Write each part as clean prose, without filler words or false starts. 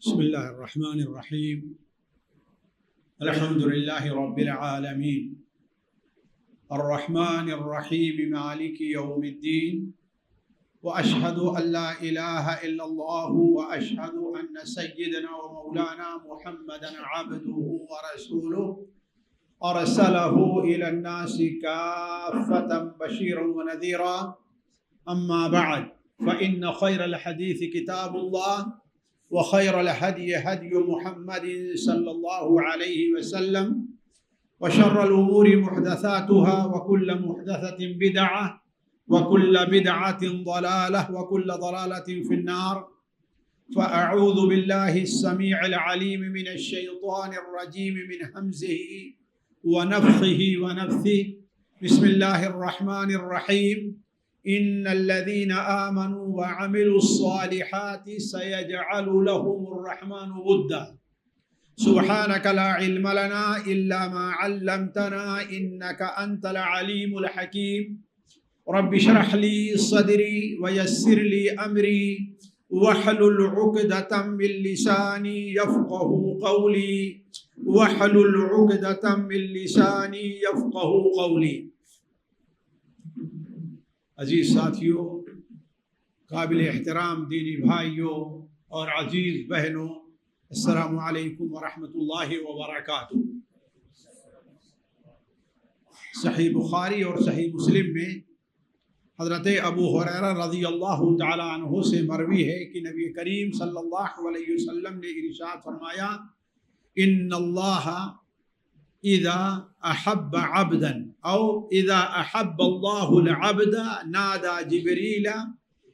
بسم الله الرحمن الرحيم. الحمد لله رب العالمين الرحمن الرحيم مالك يوم الدين، وأشهد أن لا إله إلا الله، وأشهد أن سيدنا ومولانا محمدا عبده ورسوله أرسله إلى الناس كافة بشيرا ونذيرا. أما بعد، فإن خير الحديث كتاب الله، وخير الهدي هدي محمد صلى الله عليه وسلم، وشر الأمور محدثاتها، وكل محدثة بدعة، وكل بدعة ضلالة، وكل ضلالة في النار. فأعوذ بالله السميع العليم من الشيطان الرجيم من همزه ونفخه ونفثه. بسم الله الرحمن الرحيم. إن الذين آمنوا وعملوا الصالحات سيجعل لهم الرحمن ودا. سبحانك لا علم لنا إلا ما علمتنا إنك أنت العليم الحكيم. رب اشرح لي صدري ويسر لي أمري واحلل عقدة من لساني يفقه قولي واحلل عقدة من لساني يفقه قولي. عزیز ساتھیوں، قابل احترام دینی بھائیوں اور عزیز بہنوں، السلام علیکم ورحمۃ اللہ وبرکاتہ۔ صحیح بخاری اور صحیح مسلم میں حضرت ابو ہریرہ رضی اللہ تعالی عنہ سے مروی ہے کہ نبی کریم صلی اللہ علیہ وسلم نے ارشاد فرمایا، ان اللہ اذا احب عبدا او اذا احب الله العبد نادى جبريل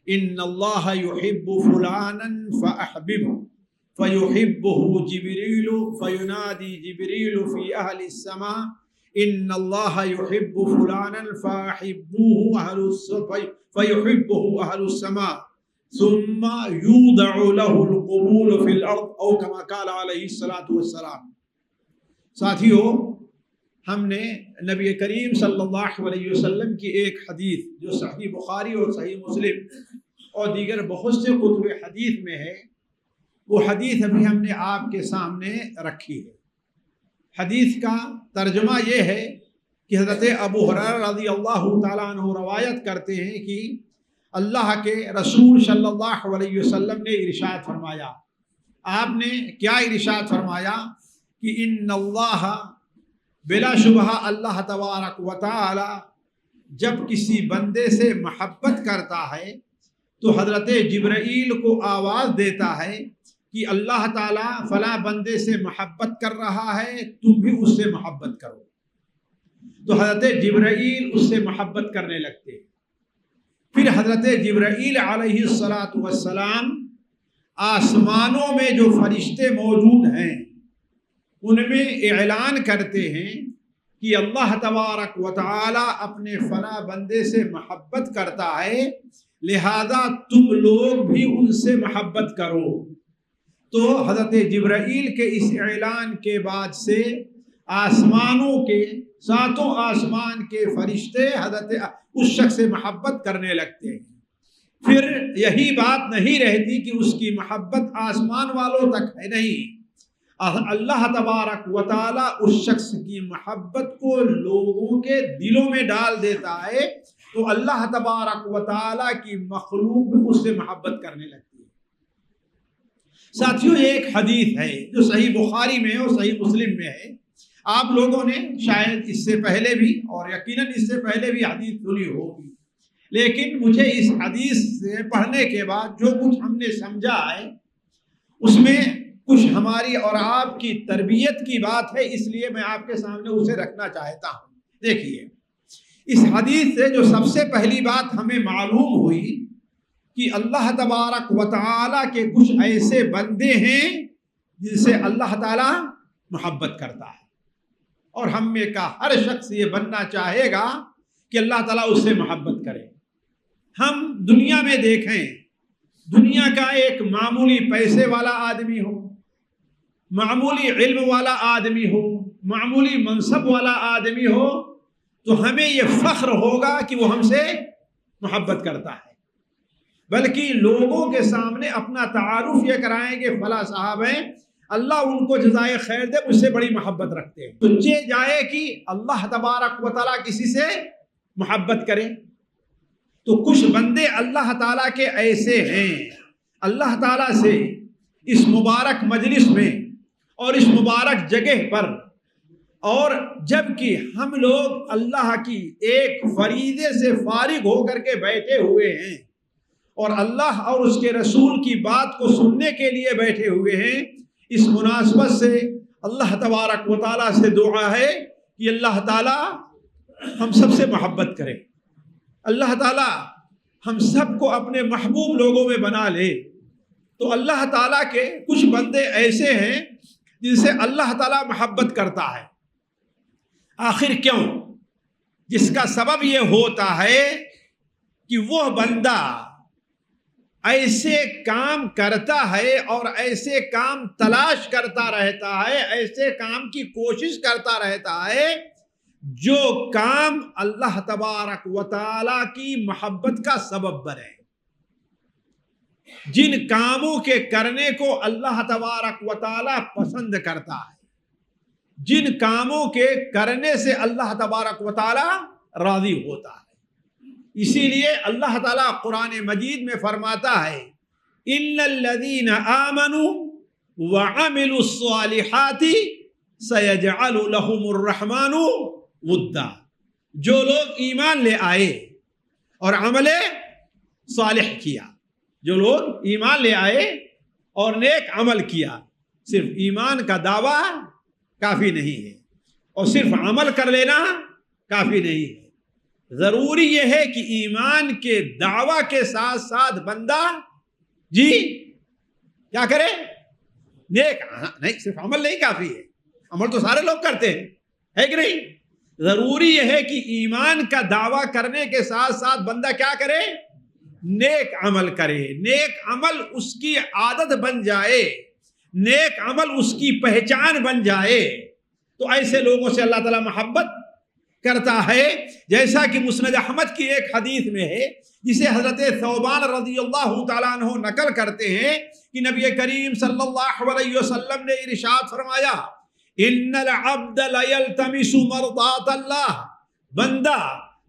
ان الله يحب فلانا فاحببه فيحبه جبريل فينادي جبريل في اهل السماء ان الله يحب فلانا فاحبوه فيحبه اهل السماء ثم يوضع له القبول في الارض او كما قال عليه الصلاة والسلام۔ ساتھیوں، ہم نے نبی کریم صلی اللہ علیہ وسلم کی ایک حدیث جو صحیح بخاری اور صحیح مسلم اور دیگر بہت سے کتب حدیث میں ہے، وہ حدیث ابھی ہم نے آپ کے سامنے رکھی ہے۔ حدیث کا ترجمہ یہ ہے کہ حضرت ابو ہریرہ رضی اللہ تعالیٰ عنہ روایت کرتے ہیں کہ اللہ کے رسول صلی اللہ علیہ وسلم نے ارشاد فرمایا۔ آپ نے کیا ارشاد فرمایا کہ ان اللہ، بلا شبہ اللہ تبارک و تعالی جب کسی بندے سے محبت کرتا ہے تو حضرت جبرائیل کو آواز دیتا ہے کہ اللہ تعالیٰ فلاں بندے سے محبت کر رہا ہے، تم بھی اس سے محبت کرو۔ تو حضرت جبرائیل اس سے محبت کرنے لگتے ہیں۔ پھر حضرت جبرائیل علیہ السلام آسمانوں میں جو فرشتے موجود ہیں ان میں اعلان کرتے ہیں کہ اللہ تبارک و تعالی اپنے فلاں بندے سے محبت کرتا ہے، لہذا تم لوگ بھی ان سے محبت کرو۔ تو حضرت جبرائیل کے اس اعلان کے بعد سے آسمانوں کے ساتوں آسمان کے فرشتے حضرت اس شخص سے محبت کرنے لگتے ہیں۔ پھر یہی بات نہیں رہتی کہ اس کی محبت آسمان والوں تک ہے، نہیں، اللہ تبارک و تعالی اس شخص کی محبت کو لوگوں کے دلوں میں ڈال دیتا ہے، تو اللہ تبارک و تعالی کی مخلوق بھی اس سے محبت کرنے لگتی ہے۔ ساتھیوں، ایک حدیث ہے جو صحیح بخاری میں اور صحیح مسلم میں ہے۔ آپ لوگوں نے شاید اس سے پہلے بھی اور یقیناً اس سے پہلے بھی حدیث سنی ہوگی، لیکن مجھے اس حدیث سے پڑھنے کے بعد جو کچھ ہم نے سمجھا ہے اس میں کچھ ہماری اور آپ کی تربیت کی بات ہے، اس لیے میں آپ کے سامنے اسے رکھنا چاہتا ہوں۔ دیکھیے، اس حدیث سے جو سب سے پہلی بات ہمیں معلوم ہوئی کہ اللہ تبارک و تعالیٰ کے کچھ ایسے بندے ہیں جن سے اللہ تعالیٰ محبت کرتا ہے، اور ہم میں کا ہر شخص یہ بننا چاہے گا کہ اللہ تعالیٰ اس سے محبت کرے۔ ہم دنیا میں دیکھیں، دنیا کا ایک معمولی پیسے والا آدمی ہو، معمولی علم والا آدمی ہو، معمولی منصب والا آدمی ہو، تو ہمیں یہ فخر ہوگا کہ وہ ہم سے محبت کرتا ہے۔ بلکہ لوگوں کے سامنے اپنا تعارف یہ کرائیں کہ فلاں صاحب ہیں، اللہ ان کو جزائے خیر دے، اس سے بڑی محبت رکھتے ہیں۔ تو یہ جائے کہ اللہ تبارک و تعالیٰ کسی سے محبت کرے، تو کچھ بندے اللہ تعالیٰ کے ایسے ہیں، اللہ تعالیٰ سے اس مبارک مجلس میں اور اس مبارک جگہ پر، اور جب کہ ہم لوگ اللہ کی ایک فریضے سے فارغ ہو کر کے بیٹھے ہوئے ہیں اور اللہ اور اس کے رسول کی بات کو سننے کے لیے بیٹھے ہوئے ہیں، اس مناسبت سے اللہ تبارک و تعالیٰ سے دعا ہے کہ اللہ تعالیٰ ہم سب سے محبت کرے، اللہ تعالیٰ ہم سب کو اپنے محبوب لوگوں میں بنا لے۔ تو اللہ تعالیٰ کے کچھ بندے ایسے ہیں جن سے اللہ تعالیٰ محبت کرتا ہے۔ آخر کیوں؟ جس کا سبب یہ ہوتا ہے کہ وہ بندہ ایسے کام کرتا ہے اور ایسے کام تلاش کرتا رہتا ہے، ایسے کام کی کوشش کرتا رہتا ہے جو کام اللہ تبارک و تعالیٰ کی محبت کا سبب بنے، جن کاموں کے کرنے کو اللہ تبارک و تعالیٰ پسند کرتا ہے، جن کاموں کے کرنے سے اللہ تبارک و تعالیٰ راضی ہوتا ہے۔ اسی لیے اللہ تعالیٰ قرآن مجید میں فرماتا ہے ان الذین آمنوا وعملوا الصالحات سیجعل لهم الرحمن ودا، جو لوگ ایمان لے آئے اور عمل صالح کیا، جو لوگ ایمان لے آئے اور نیک عمل کیا، صرف ایمان کا دعویٰ کافی نہیں ہے اور صرف عمل کر لینا کافی نہیں ہے، ضروری یہ ہے کہ ایمان کے دعویٰ کے ساتھ ساتھ بندہ کیا کرے؟ نیک، نہیں صرف عمل نہیں کافی ہے، عمل تو سارے لوگ کرتے ہیں، ہے کہ نہیں؟ ضروری یہ ہے کہ ایمان کا دعویٰ کرنے کے ساتھ ساتھ بندہ کیا کرے؟ نیک عمل کرے، نیک عمل اس کی عادت بن جائے، نیک عمل اس کی پہچان بن جائے، تو ایسے لوگوں سے اللہ تعالیٰ محبت کرتا ہے۔ جیسا کہ مسند احمد کی ایک حدیث میں ہے جسے حضرت ثوبان رضی اللہ تعالیٰ عنہ نقل کرتے ہیں کہ نبی کریم صلی اللہ علیہ وسلم نے ارشاد فرمایا ان العبد لیلتمس مرضات اللہ، بندہ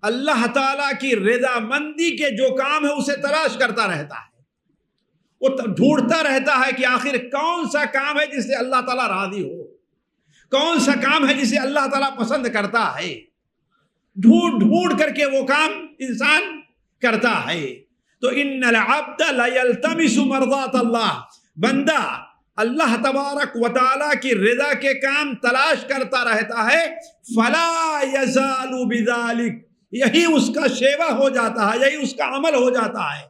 اللہ تعالیٰ کی رضا مندی کے جو کام ہے اسے تلاش کرتا رہتا ہے، وہ ڈھونڈتا رہتا ہے کہ آخر کون سا کام ہے جس سے اللہ تعالیٰ راضی ہو، کون سا کام ہے جسے اللہ تعالیٰ پسند کرتا ہے، ڈھونڈ کر کے وہ کام انسان کرتا ہے۔ تو ان العبد لیلتمس مرضات اللہ، بندہ اللہ تبارک و تعالیٰ کی رضا کے کام تلاش کرتا رہتا ہے، فلا یزال بذالک، یہی اس کا شیوا ہو جاتا ہے، یہی اس کا عمل ہو جاتا ہے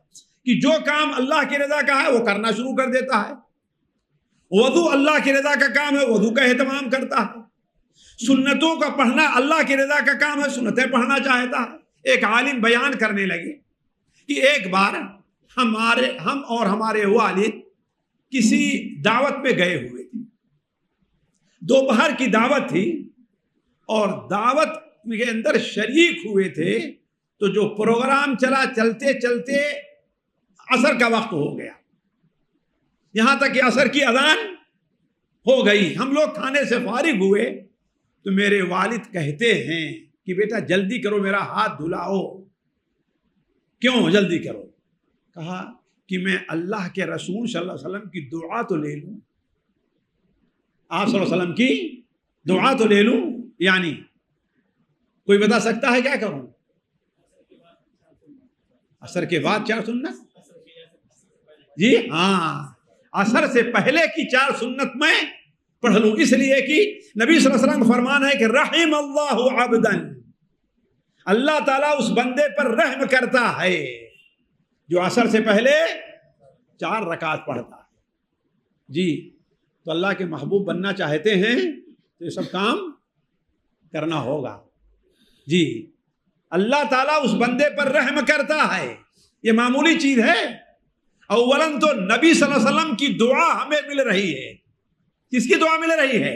کہ جو کام اللہ کی رضا کا ہے وہ کرنا شروع کر دیتا ہے، وضو اللہ کی رضا کا کام ہے، وضو کا اہتمام کرتا ہے، سنتوں کا پڑھنا اللہ کی رضا کا کام ہے، سنتیں پڑھنا چاہتا ہے۔ ایک عالم بیان کرنے لگے کہ ایک بار ہم اور ہمارے والد کسی دعوت میں گئے ہوئے تھے، دوپہر کی دعوت تھی اور دعوت کے اندر شریک ہوئے تھے، تو جو پروگرام چلا چلتے چلتے عصر کا وقت ہو گیا، یہاں تک کہ عصر کی اذان ہو گئی، ہم لوگ کھانے سے فارغ ہوئے تو میرے والد کہتے ہیں کہ بیٹا جلدی کرو، میرا ہاتھ دھلاؤ۔ کیوں جلدی کرو؟ کہا کہ میں اللہ کے رسول صلی اللہ علیہ وسلم کی دعا تو لے لوں، آپ صلی اللہ علیہ وسلم کی دعا تو لے لوں۔ یعنی کوئی بتا سکتا ہے کیا کروں؟ عصر کے بعد 4 سنت؟ جی ہاں، عصر سے پہلے کی 4 سنت میں پڑھ لوں، اس لیے کہ نبی صلی اللہ علیہ وسلم فرمان ہے کہ رحم اللہ عبدا، اللہ تعالیٰ اس بندے پر رحم کرتا ہے جو عصر سے پہلے 4 رکعت پڑھتا ہے۔ جی تو اللہ کے محبوب بننا چاہتے ہیں تو یہ سب کام کرنا ہوگا۔ جی اللہ تعالیٰ اس بندے پر رحم کرتا ہے، یہ معمولی چیز ہے۔ اولاً تو نبی صلی اللہ علیہ وسلم کی دعا ہمیں مل رہی ہے۔ کس کی دعا مل رہی ہے؟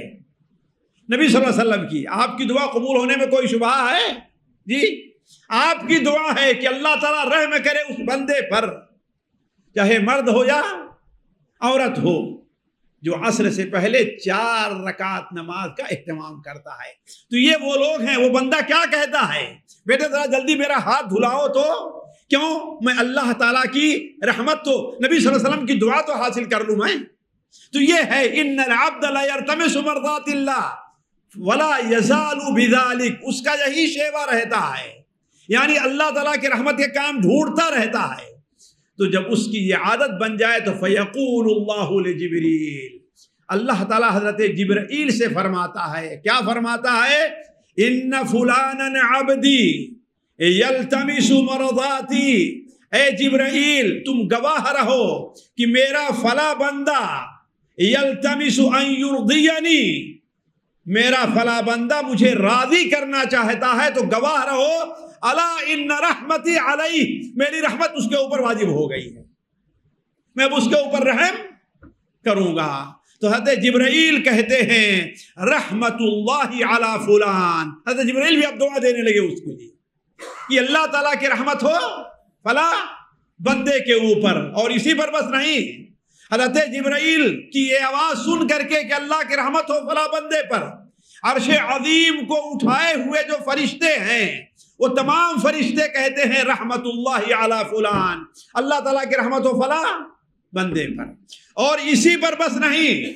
نبی صلی اللہ علیہ وسلم کی۔ آپ کی دعا قبول ہونے میں کوئی شبہ ہے؟ جی آپ کی دعا ہے کہ اللہ تعالیٰ رحم کرے اس بندے پر چاہے مرد ہو یا عورت ہو، جو عصر سے پہلے 4 رکعت نماز کا اہتمام کرتا ہے۔ تو یہ وہ لوگ ہیں، وہ بندہ کیا کہتا ہے، بیٹے ذرا جلدی میرا ہاتھ دھلاؤ تو، کیوں؟ میں اللہ تعالیٰ کی رحمت تو، نبی صلی اللہ علیہ وسلم کی دعا تو حاصل کر لوں میں۔ تو یہ ہے ان العبد لا یلتمس مرضات اللہ ولا یزال بذلک، اس کا یہی شیوا رہتا ہے، یعنی اللہ تعالیٰ کی رحمت کے کام ڈھونڈتا رہتا ہے۔ تو جب اس کی یہ عادت بن جائے تو فیقول اللہ لجبریل، اللہ تعالیٰ حضرت جبرائیل سے فرماتا ہے، کیا فرماتا ہے؟ ان فلانا عبدی یلتمس مرضاتی، اے جبرائیل تم گواہ رہو کہ میرا فلاں بندہ یلتمس ان یرضینی، میرا فلاں بندہ مجھے راضی کرنا چاہتا ہے، تو گواہ رہو الا ان رحمتی علیہ، میری رحمت اس کے اوپر واجب ہو گئی ہے، میں اس کے اوپر رحم کروں گا۔ تو حضرت جبرائیل کہتے ہیں رحمت اللہ علی فلان، حضرت جبرائیل بھی اب دعا دینے لگے اس کے لیے کہ اللہ تعالیٰ کی رحمت ہو فلاں بندے کے اوپر۔ اور اسی پر بس نہیں، حضرت جبرائیل کی یہ آواز سن کر کے کہ اللہ کی رحمت ہو فلاں بندے پر، عرش عظیم کو اٹھائے ہوئے جو فرشتے ہیں وہ تمام فرشتے کہتے ہیں رحمت اللہ علی فلان، اللہ تعالیٰ کی رحمت ہو فلاں بندے پر۔ اور اسی پر بس نہیں،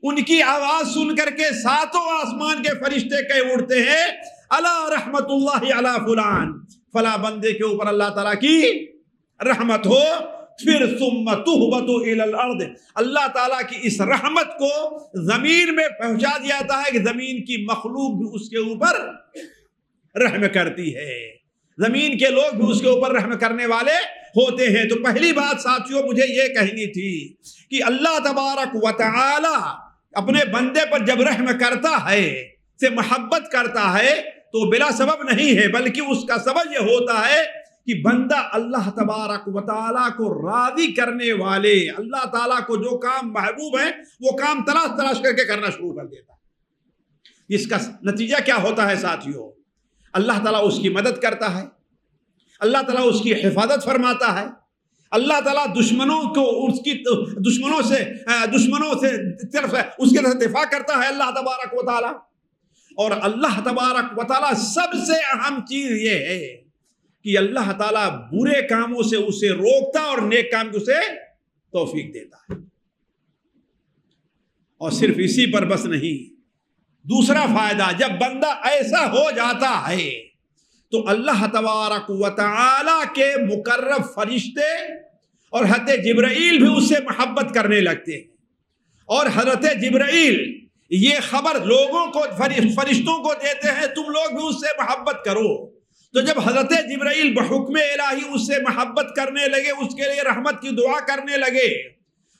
ان کی آواز سن کر کے 7 آسمان کے فرشتے کہہ اٹھتے ہیں الا رحمت اللہ علی فلان، فلاں بندے کے اوپر اللہ تعالیٰ کی رحمت ہو۔ پھر ثم تہبط الی الارض، اللہ تعالیٰ کی اس رحمت کو زمین میں پہنچا دیا جاتا ہے کہ زمین کی مخلوق بھی اس کے اوپر رحم کرتی ہے، زمین کے لوگ بھی اس کے اوپر رحم کرنے والے ہوتے ہیں۔ تو پہلی بات ساتھیوں مجھے یہ کہنی تھی کہ اللہ تبارک و تعالی اپنے بندے پر جب رحم کرتا ہے، سے محبت کرتا ہے، تو بلا سبب نہیں ہے، بلکہ اس کا سبب یہ ہوتا ہے کہ بندہ اللہ تبارک و تعالیٰ کو راضی کرنے والے، اللہ تعالیٰ کو جو کام محبوب ہیں وہ کام تلاش کر کے کرنا شروع کر دیتا ہے۔ اس کا نتیجہ کیا ہوتا ہے ساتھیوں؟ اللہ تعالیٰ اس کی مدد کرتا ہے، اللہ تعالیٰ اس کی حفاظت فرماتا ہے، اللہ تعالیٰ دشمنوں کو اس کی دشمنوں سے طرف اس کے طرف دفاع کرتا ہے اللہ تبارک و تعالیٰ۔ اور اللہ تبارک و تعالیٰ سب سے اہم چیز یہ ہے کہ اللہ تعالیٰ برے کاموں سے اسے روکتا اور نیک کام کو اسے توفیق دیتا ہے۔ اور صرف اسی پر بس نہیں، دوسرا فائدہ، جب بندہ ایسا ہو جاتا ہے تو اللہ تبارک و تعالی کے مقرب فرشتے اور حضرت جبرائیل بھی اس سے محبت کرنے لگتے ہیں، اور حضرت جبرائیل یہ خبر لوگوں کو، فرشتوں کو دیتے ہیں تم لوگ بھی اس سے محبت کرو۔ تو جب حضرت جبرائیل بحکم الہی اس سے محبت کرنے لگے، اس کے لیے رحمت کی دعا کرنے لگے،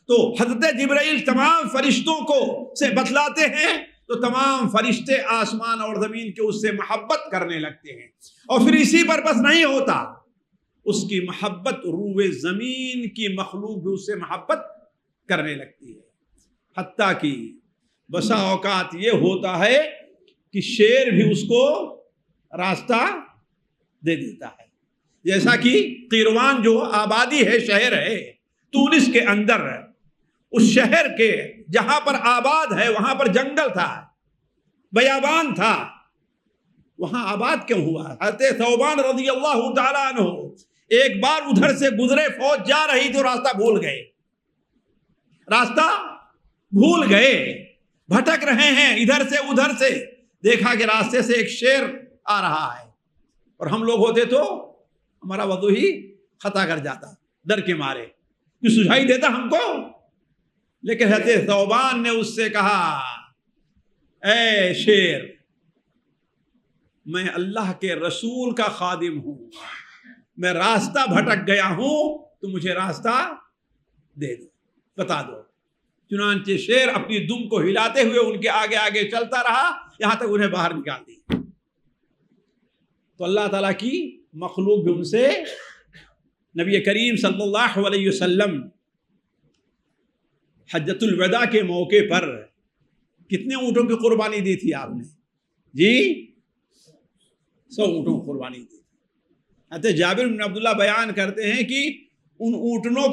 تو حضرت جبرائیل تمام فرشتوں کو سے بتلاتے ہیں، تو تمام فرشتے آسمان اور زمین کے اس سے محبت کرنے لگتے ہیں۔ اور پھر اسی پر بس نہیں ہوتا، اس کی محبت روئے زمین کی مخلوق بھی اس سے محبت کرنے لگتی ہے، حتیٰ کہ بسا اوقات یہ ہوتا ہے کہ شیر بھی اس کو راستہ دے دیتا ہے۔ جیسا کہ قیروان جو آبادی ہے، شہر ہے تونس کے اندر، اس شہر کے جہاں پر آباد ہے وہاں پر جنگل تھا، بیابان تھا، وہاں آباد کیوں ہوا؟ حضرت ثوبان رضی اللہ تعالیٰ عنہ ایک بار ادھر سے گزرے، فوج جا رہی تھی، راستہ بھول گئے، بھٹک رہے ہیں ادھر سے ادھر سے، دیکھا کہ راستے سے ایک شیر آ رہا ہے، اور ہم لوگ ہوتے تو ہمارا وضو ہی خطا کر جاتا ڈر کے مارے، کہ سجھائی دیتا ہم کو۔ لیکن حضرت ثوبان نے اس سے کہا، اے شیر، میں اللہ کے رسول کا خادم ہوں، میں راستہ بھٹک گیا ہوں، تو مجھے راستہ دے دو، بتا دو۔ چنانچہ شیر اپنی دم کو ہلاتے ہوئے ان کے آگے آگے چلتا رہا، یہاں تک انہیں باہر نکال دی۔ تو اللہ تعالیٰ کی مخلوق بھی ان سے، نبی کریم صلی اللہ علیہ وسلم حجۃ الوداع کے موقع پر کتنے اونٹوں کی قربانی دی تھی آپ نے؟ جی 100 اونٹوں کی قربانی دی تھی۔ حضرت جابر بن عبداللہ بیان کرتے ہیں کہ ان اونٹوں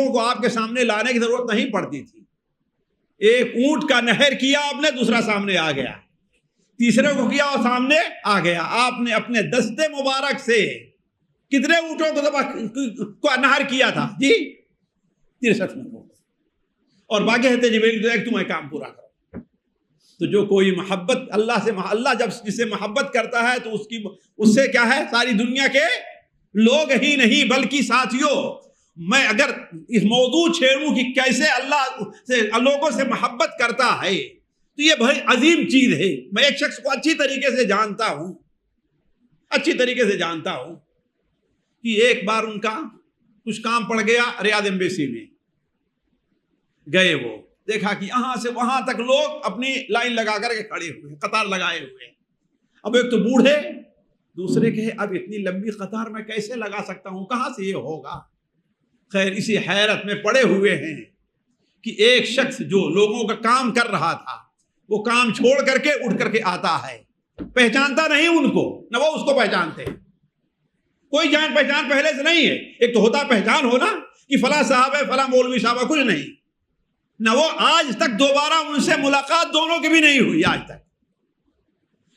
کو آپ کے سامنے لانے کی ضرورت نہیں پڑتی تھی. ایک اونٹ کا نہر کیا آپ نے, دوسرا سامنے آ گیا, تیسرے کو کیا اور سامنے آ گیا. آپ نے اپنے دستے مبارک سے کتنے اونٹوں کو نہر کیا تھا جی؟ 63 اونٹوں. اور باقی ہے جبریل ایک تمہیں کام پورا کرو. تو جو کوئی محبت اللہ جب جسے محبت کرتا ہے تو اس سے کیا ہے, ساری دنیا کے لوگ ہی نہیں بلکہ ساتھیوں, میں اگر اس موضوع چھیڑوں کہ کیسے اللہ سے لوگوں سے محبت کرتا ہے تو یہ بڑی عظیم چیز ہے. میں ایک شخص کو اچھی طریقے سے جانتا ہوں کہ ایک بار ان کا کچھ کام پڑ گیا ریاض ایمبیسی میں. گئے, وہ دیکھا کہ یہاں سے وہاں تک لوگ اپنی لائن لگا کر کے کھڑے ہوئے, قطار لگائے ہوئے. اب ایک تو بوڑھے, دوسرے کہے اب اتنی لمبی قطار میں کیسے لگا سکتا ہوں, کہاں سے یہ ہوگا. خیر اسی حیرت میں پڑے ہوئے ہیں کہ ایک شخص جو لوگوں کا کام کر رہا تھا وہ کام چھوڑ کر کے اٹھ کر کے آتا ہے. پہچانتا نہیں ان کو, نہ وہ اس کو پہچانتے. کوئی جان پہچان پہلے سے نہیں ہے. ایک تو ہوتا پہچان ہونا کہ فلاں صاحب ہے, فلاں مولوی صاحب ہے, کچھ نہیں. نہ وہ آج تک دوبارہ ان سے ملاقات دونوں کی بھی نہیں ہوئی آج تک.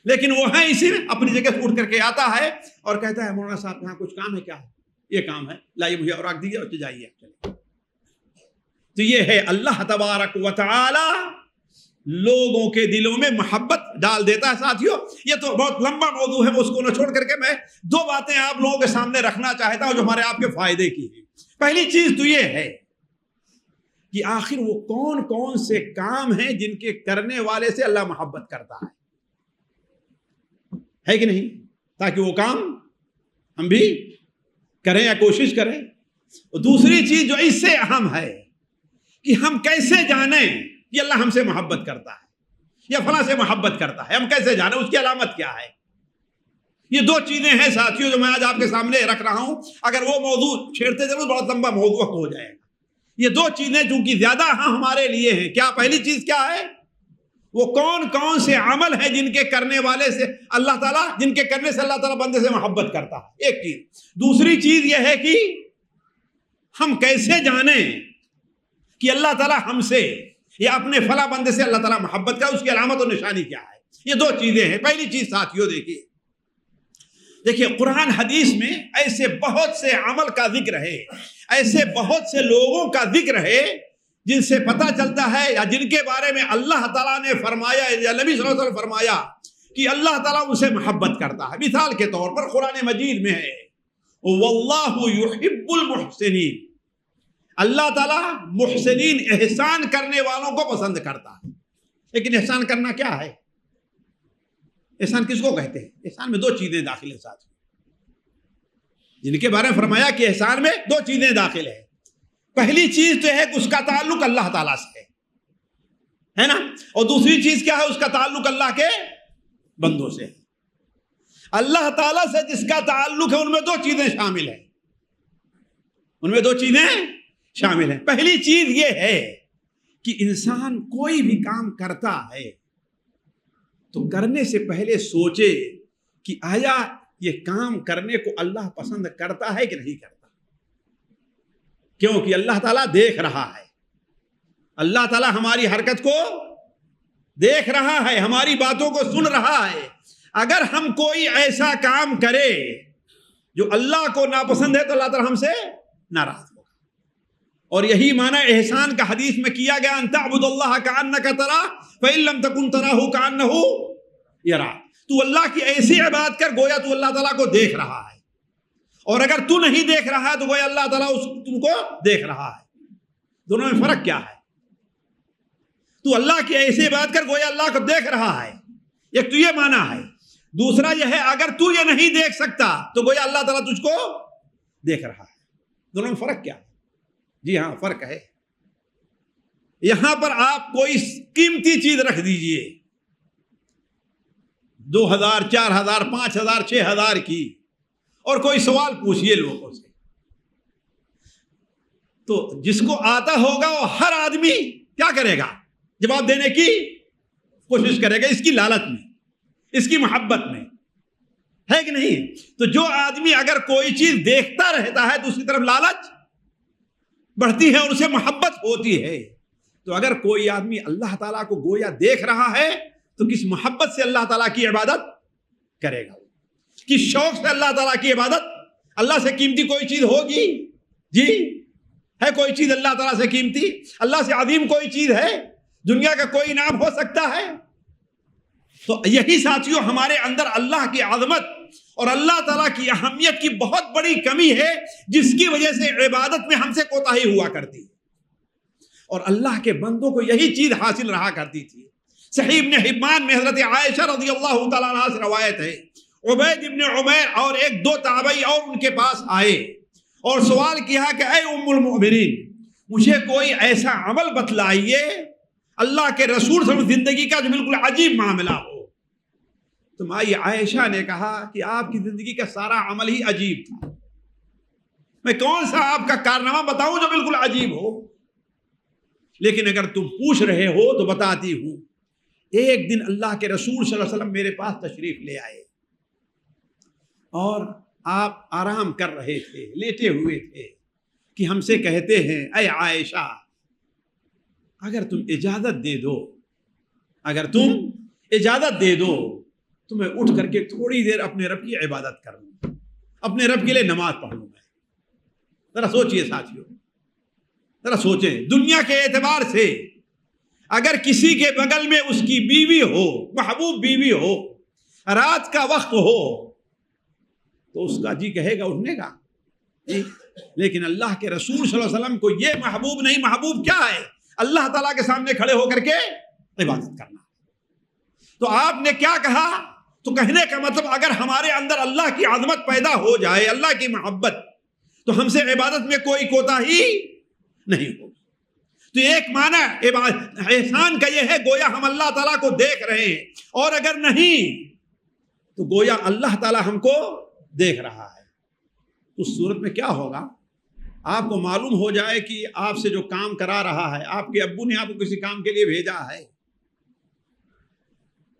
لیکن وہ ہے اسی میں اپنی جگہ سے اٹھ کر کے آتا ہے اور کہتا ہے مولانا صاحب یہاں کچھ کام ہے کیا ہے؟ یہ کام ہے, لائیے مجھے اوراق دیجیے اور جائیے. تو یہ ہے اللہ تبارک و تعالی لوگوں کے دلوں میں محبت ڈال دیتا ہے. ساتھیوں یہ تو بہت لمبا موضوع ہے, اس کو نہ چھوڑ کر کے میں 2 باتیں آپ لوگوں کے سامنے رکھنا چاہتا ہوں جو ہمارے آپ کے فائدے کی ہیں. پہلی چیز تو یہ ہے کہ آخر وہ کون کون سے کام ہیں جن کے کرنے والے سے اللہ محبت کرتا ہے کہ نہیں, تاکہ وہ کام ہم بھی کریں یا کوشش کریں. اور دوسری چیز جو اس سے اہم ہے کہ ہم کیسے جانیں کہ اللہ ہم سے محبت کرتا ہے یا فلاں سے محبت کرتا ہے, ہم کیسے جانیں, اس کی علامت کیا ہے. یہ 2 چیزیں ہیں ساتھیوں جو میں آج آپ کے سامنے رکھ رہا ہوں. اگر وہ موضوع چھیڑتے ضرور بہت لمبا موضوع ہو جائے گا. یہ 2 چیزیں چونکہ زیادہ ہمارے لیے ہیں. کیا پہلی چیز کیا ہے, وہ کون کون سے عمل ہیں جن کے کرنے والے سے اللہ تعالیٰ, جن کے کرنے سے اللہ تعالیٰ بندے سے محبت کرتا ہے, ایک چیز. دوسری چیز یہ ہے کہ ہم کیسے جانیں کہ اللہ تعالیٰ ہم سے یا اپنے فلاں بندے سے اللہ تعالیٰ محبت کا, اس کی علامت اور نشانی کیا ہے. یہ 2 چیزیں ہیں. پہلی چیز ساتھیوں دیکھیے قرآن حدیث میں ایسے بہت سے عمل کا ذکر ہے, ایسے بہت سے لوگوں کا ذکر ہے جن سے پتہ چلتا ہے یا جن کے بارے میں اللہ تعالیٰ نے فرمایا یا نبی صلی اللہ علیہ وسلم فرمایا کہ اللہ تعالیٰ ان سے محبت کرتا ہے. مثال کے طور پر قرآن مجید میں ہے واللہ یحب المحسنین, اللہ تعالیٰ محسنین احسان کرنے والوں کو پسند کرتا ہے. لیکن احسان کرنا کیا ہے, احسان کس کو کہتے ہیں؟ احسان میں 2 چیزیں داخل ہیں ساتھ, جن کے بارے میں فرمایا کہ احسان میں 2 چیزیں داخل ہیں. پہلی چیز تو ہے کہ اس کا تعلق اللہ تعالیٰ سے ہے نا, اور دوسری چیز کیا ہے, اس کا تعلق اللہ کے بندوں سے. اللہ تعالیٰ سے جس کا تعلق ہے ان میں 2 چیزیں شامل ہیں, پہلی چیز یہ ہے کہ انسان کوئی بھی کام کرتا ہے تو کرنے سے پہلے سوچے کہ آیا یہ کام کرنے کو اللہ پسند کرتا ہے کہ نہیں کرتا. کیونکہ اللہ تعالیٰ دیکھ رہا ہے, اللہ تعالیٰ ہماری حرکت کو دیکھ رہا ہے, ہماری باتوں کو سن رہا ہے. اگر ہم کوئی ایسا کام کرے جو اللہ کو ناپسند ہے تو اللہ تعالیٰ ہم سے ناراض ہوگا. اور یہی معنی احسان کا حدیث میں کیا گیا, ان تعبد اللہ کأنک تراہ فإن لم تکن تراہ کأنہ یراک. تو اللہ کی ایسی عبادت کر گویا تو اللہ تعالیٰ کو دیکھ رہا ہے, اور اگر تو نہیں دیکھ رہا ہے تو گویا اللہ تعالیٰ تم کو دیکھ رہا ہے. دونوں میں فرق کیا ہے؟ تو اللہ کی ایسی عبادت کر گویا اللہ کو دیکھ رہا ہے, ایک تو یہ معنی ہے. دوسرا یہ ہے اگر تو یہ نہیں دیکھ سکتا تو گویا اللہ تعالیٰ تجھ کو دیکھ رہا ہے. دونوں میں فرق کیا ہے؟ جی ہاں فرق ہے. یہاں پر آپ کوئی قیمتی چیز رکھ دیجئے 2000 4000 5000 6000 کی, اور کوئی سوال پوچھئے لوگوں سے, تو جس کو آتا ہوگا وہ ہر آدمی کیا کرے گا, جواب دینے کی کوشش کرے گا, اس کی لالچ میں, اس کی محبت میں, ہے کہ نہیں. تو جو آدمی اگر کوئی چیز دیکھتا رہتا ہے تو اس کی طرف لالچ بڑھتی ہے اور اسے محبت ہوتی ہے۔ تو اگر کوئی آدمی اللہ تعالیٰ کو گویا دیکھ رہا ہے تو کس محبت سے اللہ تعالیٰ کی عبادت کرے گا، کس شوق سے اللہ تعالیٰ کی عبادت۔ اللہ سے قیمتی کوئی چیز ہوگی؟ جی ہے کوئی چیز اللہ تعالیٰ سے قیمتی؟ اللہ سے عظیم کوئی چیز ہے؟ دنیا کا کوئی نام ہو سکتا ہے؟ تو یہی ساتھیوں ہمارے اندر اللہ کی عظمت اور اللہ تعالیٰ کی اہمیت کی بہت بڑی کمی ہے، جس کی وجہ سے عبادت میں ہم سے کوتاہی ہوا کرتی ہے، اور اللہ کے بندوں کو یہی چیز حاصل رہا کرتی تھی۔ صحیح ابن حبان میں حضرت عائشہ رضی اللہ تعالیٰ عنہ سے روایت ہے، عبید ابن عمیر اور ایک دو تابعی اور ان کے پاس آئے اور سوال کیا کہ اے ام المؤمنین، مجھے کوئی ایسا عمل بتلائیے اللہ کے رسول صلی اللہ علیہ وسلم زندگی کا جو بالکل عجیب معاملہ ہو۔ تو مائی عائشہ نے کہا کہ آپ کی زندگی کا سارا عمل ہی عجیب تھا، میں کون سا آپ کا کارنامہ بتاؤں جو بالکل عجیب ہو؟ لیکن اگر تم پوچھ رہے ہو تو بتاتی ہوں۔ ایک دن اللہ کے رسول صلی اللہ علیہ وسلم میرے پاس تشریف لے آئے اور آپ آرام کر رہے تھے، لیٹے ہوئے تھے، کہ ہم سے کہتے ہیں اے عائشہ، اگر تم اجازت دے دو، اگر تم اجازت دے دو تو میں اٹھ کر کے تھوڑی دیر اپنے رب کی عبادت کر لوں، اپنے رب کے لیے نماز پڑھ لوں۔ میں ذرا سوچئے ساتھیوں، ذرا سوچیں، دنیا کے اعتبار سے اگر کسی کے بغل میں اس کی بیوی ہو، محبوب بیوی ہو، رات کا وقت ہو تو اس کا جی کہے گا اٹھنے کا، لیکن اللہ کے رسول صلی اللہ علیہ وسلم کو یہ محبوب نہیں۔ محبوب کیا ہے؟ اللہ تعالیٰ کے سامنے کھڑے ہو کر کے عبادت کرنا۔ تو آپ نے کیا کہا؟ تو کہنے کا مطلب اگر ہمارے اندر اللہ کی عظمت پیدا ہو جائے، اللہ کی محبت، تو ہم سے عبادت میں کوئی کوتاہی نہیں ہوگی۔ تو ایک معنی احسان کا یہ ہے گویا ہم اللہ تعالیٰ کو دیکھ رہے ہیں، اور اگر نہیں تو گویا اللہ تعالیٰ ہم کو دیکھ رہا ہے۔ اس صورت میں کیا ہوگا؟ آپ کو معلوم ہو جائے کہ آپ سے جو کام کرا رہا ہے، آپ کے ابو نے آپ کو کسی کام کے لیے بھیجا ہے،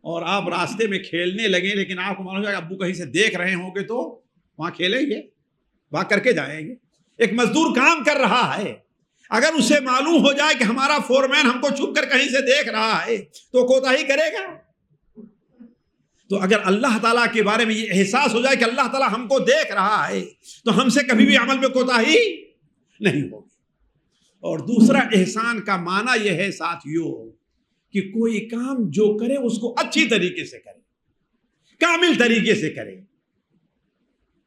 اور آپ راستے میں کھیلنے لگے، لیکن آپ کو معلوم ہو جائے کہ ابو کہیں سے دیکھ رہے ہوں گے تو وہاں کھیلیں گے، وہاں کر کے جائیں گے۔ ایک مزدور کام کر رہا ہے، اگر اسے معلوم ہو جائے کہ ہمارا فورمین ہم کو چھپ کر کہیں سے دیکھ رہا ہے تو کوتاہی کرے گا؟ تو اگر اللہ تعالیٰ کے بارے میں یہ احساس ہو جائے کہ اللہ تعالیٰ ہم کو دیکھ رہا ہے تو ہم سے کبھی بھی عمل میں کوتاہی نہیں ہوگی۔ اور دوسرا احسان کا معنی یہ ہے ساتھیوں کہ کوئی کام جو کرے اس کو اچھی طریقے سے کرے، کامل طریقے سے کرے،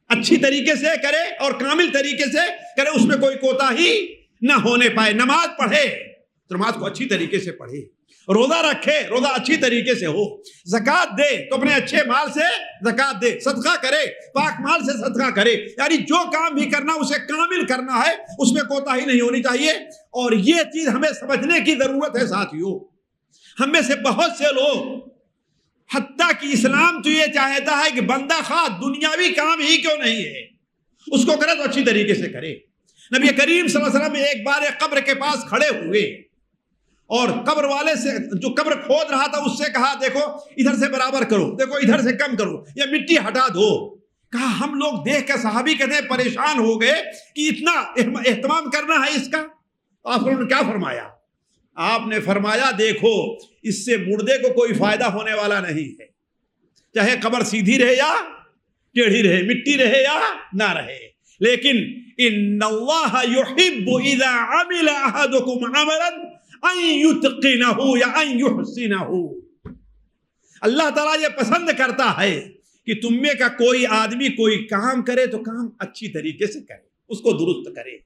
اچھی طریقے سے کرے اور کامل طریقے سے کرے، اس میں کوئی کوتاہی نہ ہونے پائے۔ نماز پڑھے تو نماز کو اچھی طریقے سے پڑھے، روزہ رکھے روزہ اچھی طریقے سے ہو، زکوٰۃ دے تو اپنے اچھے مال سے زکوٰۃ دے، صدقہ کرے پاک مال سے صدقہ کرے، یعنی جو کام بھی کرنا اسے کامل کرنا ہے، اس میں کوتاہی نہیں ہونی چاہیے۔ اور یہ چیز ہمیں سمجھنے کی ضرورت ہے ساتھیوں۔ ہم میں سے بہت سے لوگ، حتیٰ کہ اسلام تو یہ چاہتا ہے کہ بندہ خواہ دنیاوی کام ہی کیوں نہیں ہے، اس کو کرے تو اچھی طریقے سے کرے۔ نبی کریم صلی اللہ علیہ وسلم ایک بار ایک قبر کے پاس کھڑے ہوئے اور قبر والے سے، جو قبر کھود رہا تھا، اس سے کہا دیکھو ادھر سے برابر کرو، دیکھو ادھر سے کم کرو، یا مٹی ہٹا دو۔ کہا ہم لوگ دیکھ کر صحابی کہتے ہیں پریشان ہو گئے کہ اتنا اہتمام کرنا ہے اس کا۔ آپ نے کیا فرمایا؟ آپ نے فرمایا دیکھو اس سے مردے کو کوئی فائدہ ہونے والا نہیں ہے، چاہے قبر سیدھی رہے یا ٹیڑھی رہے، مٹی رہے یا نہ رہے، لیکن ان اللہ یحب اذا عمل احدکم عملا ان یتقنہ یا ان یحسنہ۔ اللہ تعالیٰ یہ پسند کرتا ہے کہ تم میں کا کوئی آدمی کوئی کام کرے تو کام اچھی طریقے سے کرے، اس کو درست کرے۔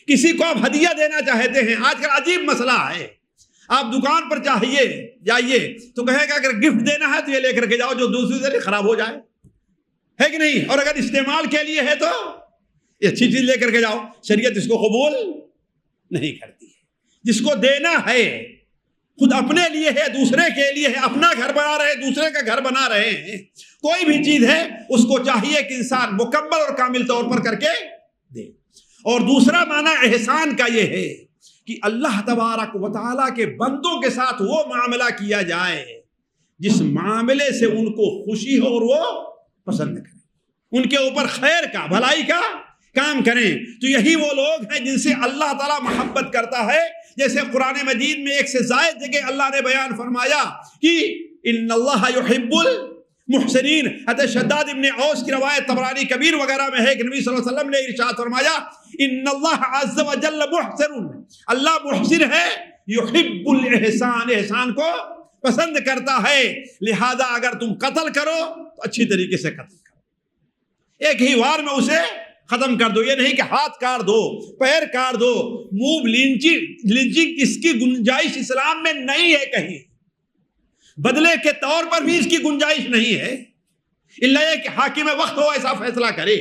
کسی کو آپ ہدیہ دینا چاہتے ہیں، آج کل عجیب مسئلہ ہے، آپ دکان پر چاہیے جائیے تو کہے گا اگر گفٹ دینا ہے تو یہ لے کر کے جاؤ جو دوسری سے خراب ہو جائے، ہے کہ نہیں؟ اور اگر استعمال کے لیے ہے تو یہ اچھی چیز لے کر کے جاؤ۔ شریعت اس کو قبول نہیں کرتی ہے۔ جس کو دینا ہے خود اپنے لیے ہے، دوسرے کے لیے ہے، اپنا گھر بنا رہے دوسرے کا گھر بنا رہے ہیں، کوئی بھی چیز ہے اس کو چاہیے کہ انسان مکمل اور کامل طور پر کر کے دے۔ اور دوسرا معنی احسان کا یہ ہے کہ اللہ تبارک و تعالیٰ کے بندوں کے ساتھ وہ معاملہ کیا جائے جس معاملے سے ان کو خوشی ہو اور وہ پسند کرے، ان کے اوپر خیر کا، بھلائی کا کام کریں تو یہی وہ لوگ ہیں جن سے اللہ تعالیٰ محبت کرتا ہے. جیسے قرآن مجید میں ایک سے زائد جگہ اللہ نے بیان فرمایا کہ ان اللہ یحب المحسنین. حضرت شداد ابن اوس کی روایت طبرانی کبیر وغیرہ میں ہے کہ نبی صلی اللہ علیہ وسلم نے ارشاد فرمایا ان اللہ عز وجل محسن، اللہ محسن ہے، یحب الاحسان، احسان کو پسند کرتا ہے. لہذا اگر تم قتل کرو تو اچھی طریقے سے قتل کرو، ایک ہی وار میں اسے ختم کر دو. یہ نہیں کہ ہاتھ کاٹ دو، پیر کاٹ دو. موو لنچنگ اس کی گنجائش اسلام میں نہیں ہے، کہیں بدلے کے طور پر بھی اس کی گنجائش نہیں ہے، الا یہ کہ حاکم وقت ہو ایسا فیصلہ کرے.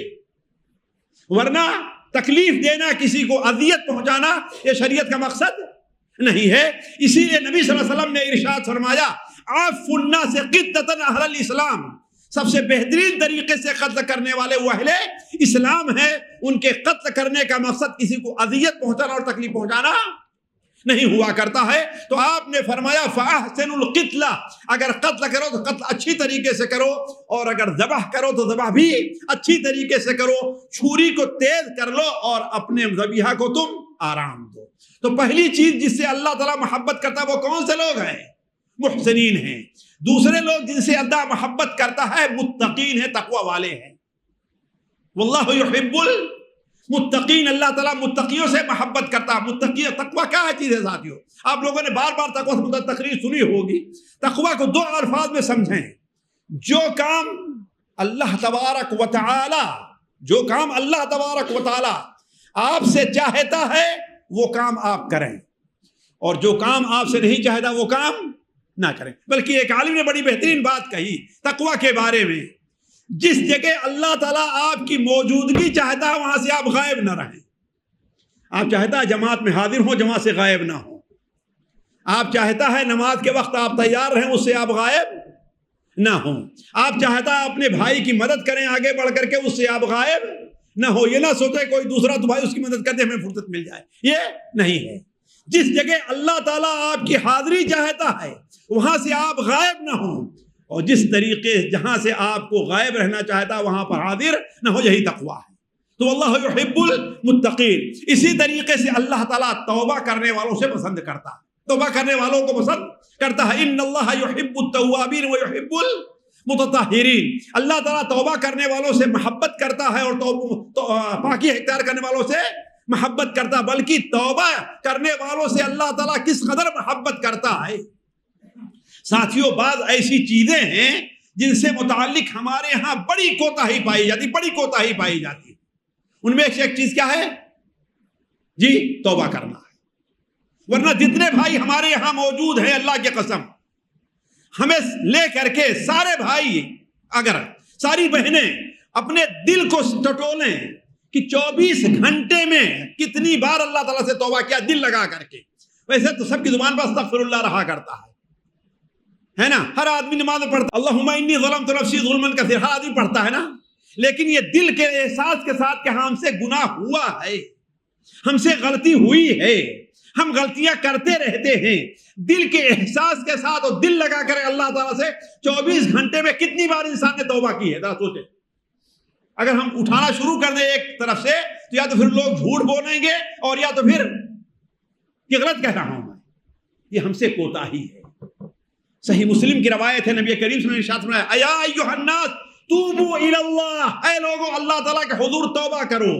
ورنہ تکلیف دینا، کسی کو اذیت پہنچانا، یہ شریعت کا مقصد نہیں ہے. اسی لیے نبی صلی اللہ علیہ وسلم نے ارشاد فرمایا عف الناس قتة اہل الاسلام، سب سے بہترین طریقے سے قتل کرنے والے وہ اہل اسلام ہیں. ان کے قتل کرنے کا مقصد کسی کو اذیت پہنچانا اور تکلیف پہنچانا نہیں ہوا کرتا ہے. تو آپ نے فرمایا فاحسنوا القتل، اگر قتل کرو تو قتل اچھی طریقے سے کرو، اور اگر ذبح کرو تو ذبح بھی اچھی طریقے سے کرو. چھری کو تیز کر لو اور اپنے ذبیحہ کو تم آرام دو. تو پہلی چیز جس سے اللہ تعالیٰ محبت کرتا ہے وہ کون سے لوگ ہیں؟ محسنین ہیں. دوسرے لوگ جن سے اللہ محبت کرتا ہے متقین ہیں، تقوی والے ہیں. واللہ یحب المتقین، اللہ تعالیٰ متقیوں سے محبت کرتا ہے. متقی تقوی کیا چیز ہے ساتھیوں؟ آپ لوگوں نے بار بار تقوی سے تقریر سنی ہوگی. تقوی کو دو الفاظ میں سمجھیں. جو کام اللہ تبارک و تعالی، جو کام اللہ تبارک و تعالی آپ سے چاہتا ہے وہ کام آپ کریں، اور جو کام آپ سے نہیں چاہتا وہ کام نہ کریں. بلکہ ایک عالم نے بڑی بہترین بات کہی تقوی کے بارے میں، جس جگہ اللہ تعالیٰ آپ کی موجودگی چاہتا ہے وہاں سے آپ غائب نہ رہیں. آپ چاہتا ہے جماعت میں حاضر ہوں، جماعت سے غائب نہ ہوں. آپ چاہتا ہے نماز کے وقت آپ تیار رہیں، اس سے آپ غائب نہ ہوں. آپ چاہتا ہے اپنے بھائی کی مدد کریں آگے بڑھ کر کے، اس سے آپ غائب نہ ہو. یہ نہ سوچے کوئی دوسرا تو بھائی اس کی مدد کرتے ہمیں فرصت مل جائے، یہ نہیں ہے. جس جگہ اللہ تعالیٰ آپ کی حاضری چاہتا ہے وہاں سے آپ غائب نہ ہوں، اور جس طریقے جہاں سے آپ کو غائب رہنا چاہتا ہے وہاں پر حاضر نہ ہو. یہی تقویٰ ہے. تو اللہ یحب المتقین. اسی طریقے سے اللہ تعالیٰ توبہ کرنے والوں سے پسند کرتا ہے، توبہ کرنے والوں کو پسند کرتا ہے. ان اللہ یحب التوابین ویحب المتطہرین. اللہ تعالیٰ توبہ کرنے والوں سے محبت کرتا ہے اور پاکی اختیار کرنے والوں سے محبت کرتا ہے. بلکہ توبہ کرنے والوں سے اللہ تعالیٰ کس قدر محبت کرتا ہے. ساتھیوں بعض ایسی چیزیں ہیں جن سے متعلق ہمارے ہاں بڑی کوتاہی پائی جاتی، بڑی کوتاہی پائی جاتی. ان میں ایک چیز کیا ہے؟ جی توبہ کرنا ہے. ورنہ جتنے بھائی ہمارے یہاں موجود ہیں اللہ کی قسم، ہمیں لے کر کے سارے بھائی اگر ساری بہنیں اپنے دل کو ٹٹولیں کہ 24 گھنٹے میں کتنی بار اللہ تعالیٰ سے توبہ کیا دل لگا کر کے. ویسے تو سب کی زبان پر استغفر اللہ رہا کرتا ہے نا، ہر آدمی نماز میں پڑھتا اللہم انی ظلمت نفسی ظلما کثیرا، ہر آدمی پڑھتا ہے نا. لیکن یہ دل کے احساس کے ساتھ کہ ہم سے گناہ ہوا ہے، ہم سے غلطی ہوئی ہے، ہم غلطیاں کرتے رہتے ہیں، دل کے احساس کے ساتھ اور دل لگا کر اللہ تعالیٰ سے 24 گھنٹے میں کتنی بار انسان نے توبہ کی ہے؟ ذرا سوچیں. اگر ہم اٹھانا شروع کر دیں ایک طرف سے تو یا تو پھر لوگ جھوٹ بولیں گے اور یا تو پھر یہ غلط کہہ رہا ہوں میں. یہ ہم سے کوتاہی ہے. صحیح مسلم کی روایت ہے، نبی کریم صلی اللہ علیہ وسلم نے ارشاد فرمایا ایا ایھا الناس توبوا الی اللہ، اے لوگوں اللہ تعالیٰ کے حضور توبہ کرو،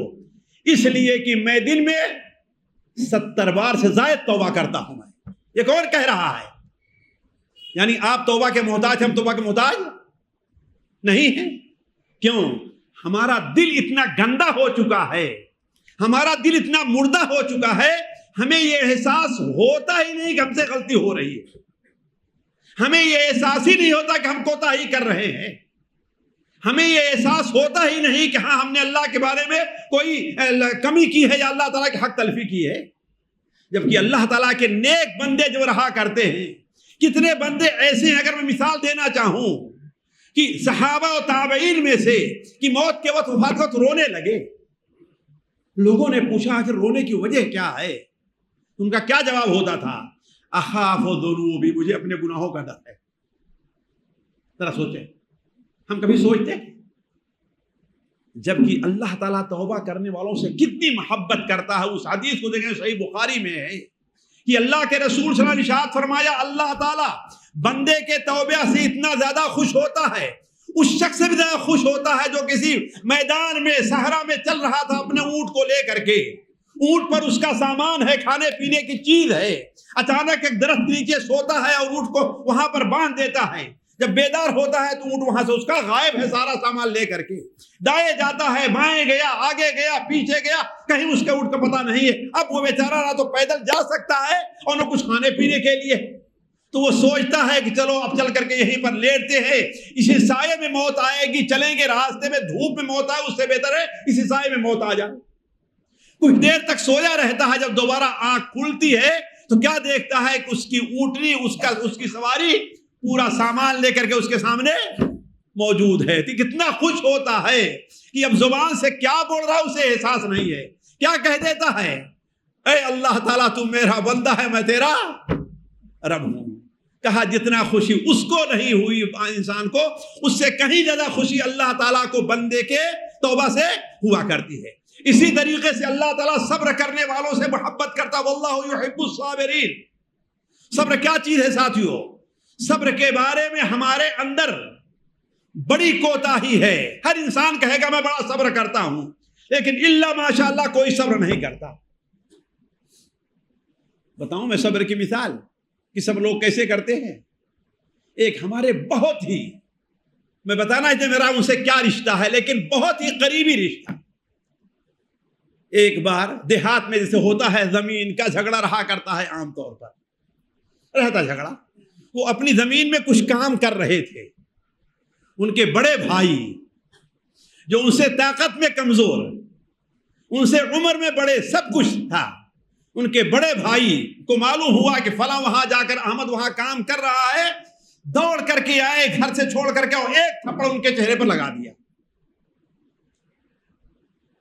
اس لیے کہ میں دن میں 70 بار سے زائد توبہ کرتا ہوں. میں یہ کون کہہ رہا ہے؟ یعنی آپ توبہ کے محتاج، ہم توبہ کے محتاج نہیں ہیں. کیوں؟ ہمارا دل اتنا گندا ہو چکا ہے، ہمارا دل اتنا مردہ ہو چکا ہے، ہمیں یہ احساس ہوتا ہی نہیں کہ ہم سے غلطی ہو رہی ہے. ہمیں یہ احساس ہی نہیں ہوتا کہ ہم کوتاہی کر رہے ہیں. ہمیں یہ احساس ہوتا ہی نہیں کہ ہاں ہم نے اللہ کے بارے میں کوئی کمی کی ہے یا اللہ تعالیٰ کی حق تلفی کی ہے. جبکہ اللہ تعالیٰ کے نیک بندے جو رہا کرتے ہیں، کتنے بندے ایسے ہیں، اگر میں مثال دینا چاہوں کہ صحابہ و تابعین میں سے کہ موت کے وقت وفات وقت رونے لگے. لوگوں نے پوچھا کہ رونے کی وجہ کیا ہے؟ ان کا کیا جواب ہوتا تھا؟ اخاف ذنوبی، مجھے اپنے گناہوں کا ڈر ہے. ذرا سوچیں، ہم کبھی سوچتے جبکہ اللہ تعالیٰ توبہ کرنے والوں سے کتنی محبت کرتا ہے۔ اس حدیث کو دیکھیں، صحیح بخاری میں ہے کہ اللہ کے رسول صلی اللہ علیہ وسلم نے ارشاد فرمایا، اللہ تعالیٰ بندے کے توبہ سے اتنا زیادہ خوش ہوتا ہے، اس شخص سے بھی زیادہ خوش ہوتا ہے جو کسی میدان میں صحرا میں چل رہا تھا اپنے اونٹ کو لے کر کے، اونٹ پر اس کا سامان ہے، کھانے پینے کی چیز ہے، اچانک ایک درخت نیچے سوتا ہے اور اونٹ کو وہاں پر باندھ دیتا ہے، جب بیدار ہوتا ہے تو اونٹ وہاں سے اس کا غائب ہے، سارا سامان لے کر کے دائیں جاتا ہے، بائیں گیا، آگے گیا، پیچھے گیا، کہیں اس کے اونٹ کا پتہ نہیں ہے۔ اب وہ بیچارہ نہ تو پیدل جا سکتا ہے اور نہ کچھ کھانے پینے کے لیے، تو وہ سوچتا ہے کہ چلو اب چل کر کے یہیں پر لیٹتے ہیں، اسی سائے میں موت آئے گی، چلیں گے راستے میں دھوپ میں موت آئے اس سے بہتر ہے اسی سائے میں موت آ جائے۔ کچھ دیر تک سویا رہتا ہے، جب دوبارہ آنکھ کھلتی ہے تو کیا دیکھتا ہے کہ اس کی اونٹنی، اس کی سواری پورا سامان لے کر کے اس کے سامنے موجود ہے۔ تو کتنا خوش ہوتا ہے کہ اب زبان سے کیا بول رہا ہے اسے احساس نہیں ہے، کیا کہہ دیتا ہے، اے اللہ تعالیٰ تو میرا بندہ ہے، میں تیرا رب ہوں۔ کہا جتنا خوشی اس کو نہیں ہوئی انسان کو، اس سے کہیں زیادہ خوشی اللہ تعالیٰ کو بندے کے توبہ سے ہوا کرتی ہے۔ اسی طریقے سے اللہ تعالیٰ صبر کرنے والوں سے محبت کرتا، واللہ یحب الصابرین۔ صبر کیا چیز ہے ساتھیو؟ صبر کے بارے میں ہمارے اندر بڑی کوتاہی ہے۔ ہر انسان کہے گا میں بڑا صبر کرتا ہوں، لیکن الا ماشاء اللہ کوئی صبر نہیں کرتا۔ بتاؤں میں صبر کی مثال کہ سب لوگ کیسے کرتے ہیں؟ ایک ہمارے بہت ہی، میں بتانا ہے میرا ان سے کیا رشتہ ہے، لیکن بہت ہی قریبی رشتہ۔ ایک بار دیہات میں جیسے ہوتا ہے زمین کا جھگڑا رہا کرتا ہے، عام طور پر رہتا جھگڑا، وہ اپنی زمین میں کچھ کام کر رہے تھے، ان کے بڑے بھائی جو ان سے طاقت میں کمزور، ان سے عمر میں بڑے، سب کچھ تھا، ان کے بڑے بھائی کو معلوم ہوا کہ فلاں وہاں جا کر احمد وہاں کام کر رہا ہے، دوڑ کر کے آئے گھر سے چھوڑ کر کے اور ایک تھپڑ ان کے چہرے پر لگا دیا۔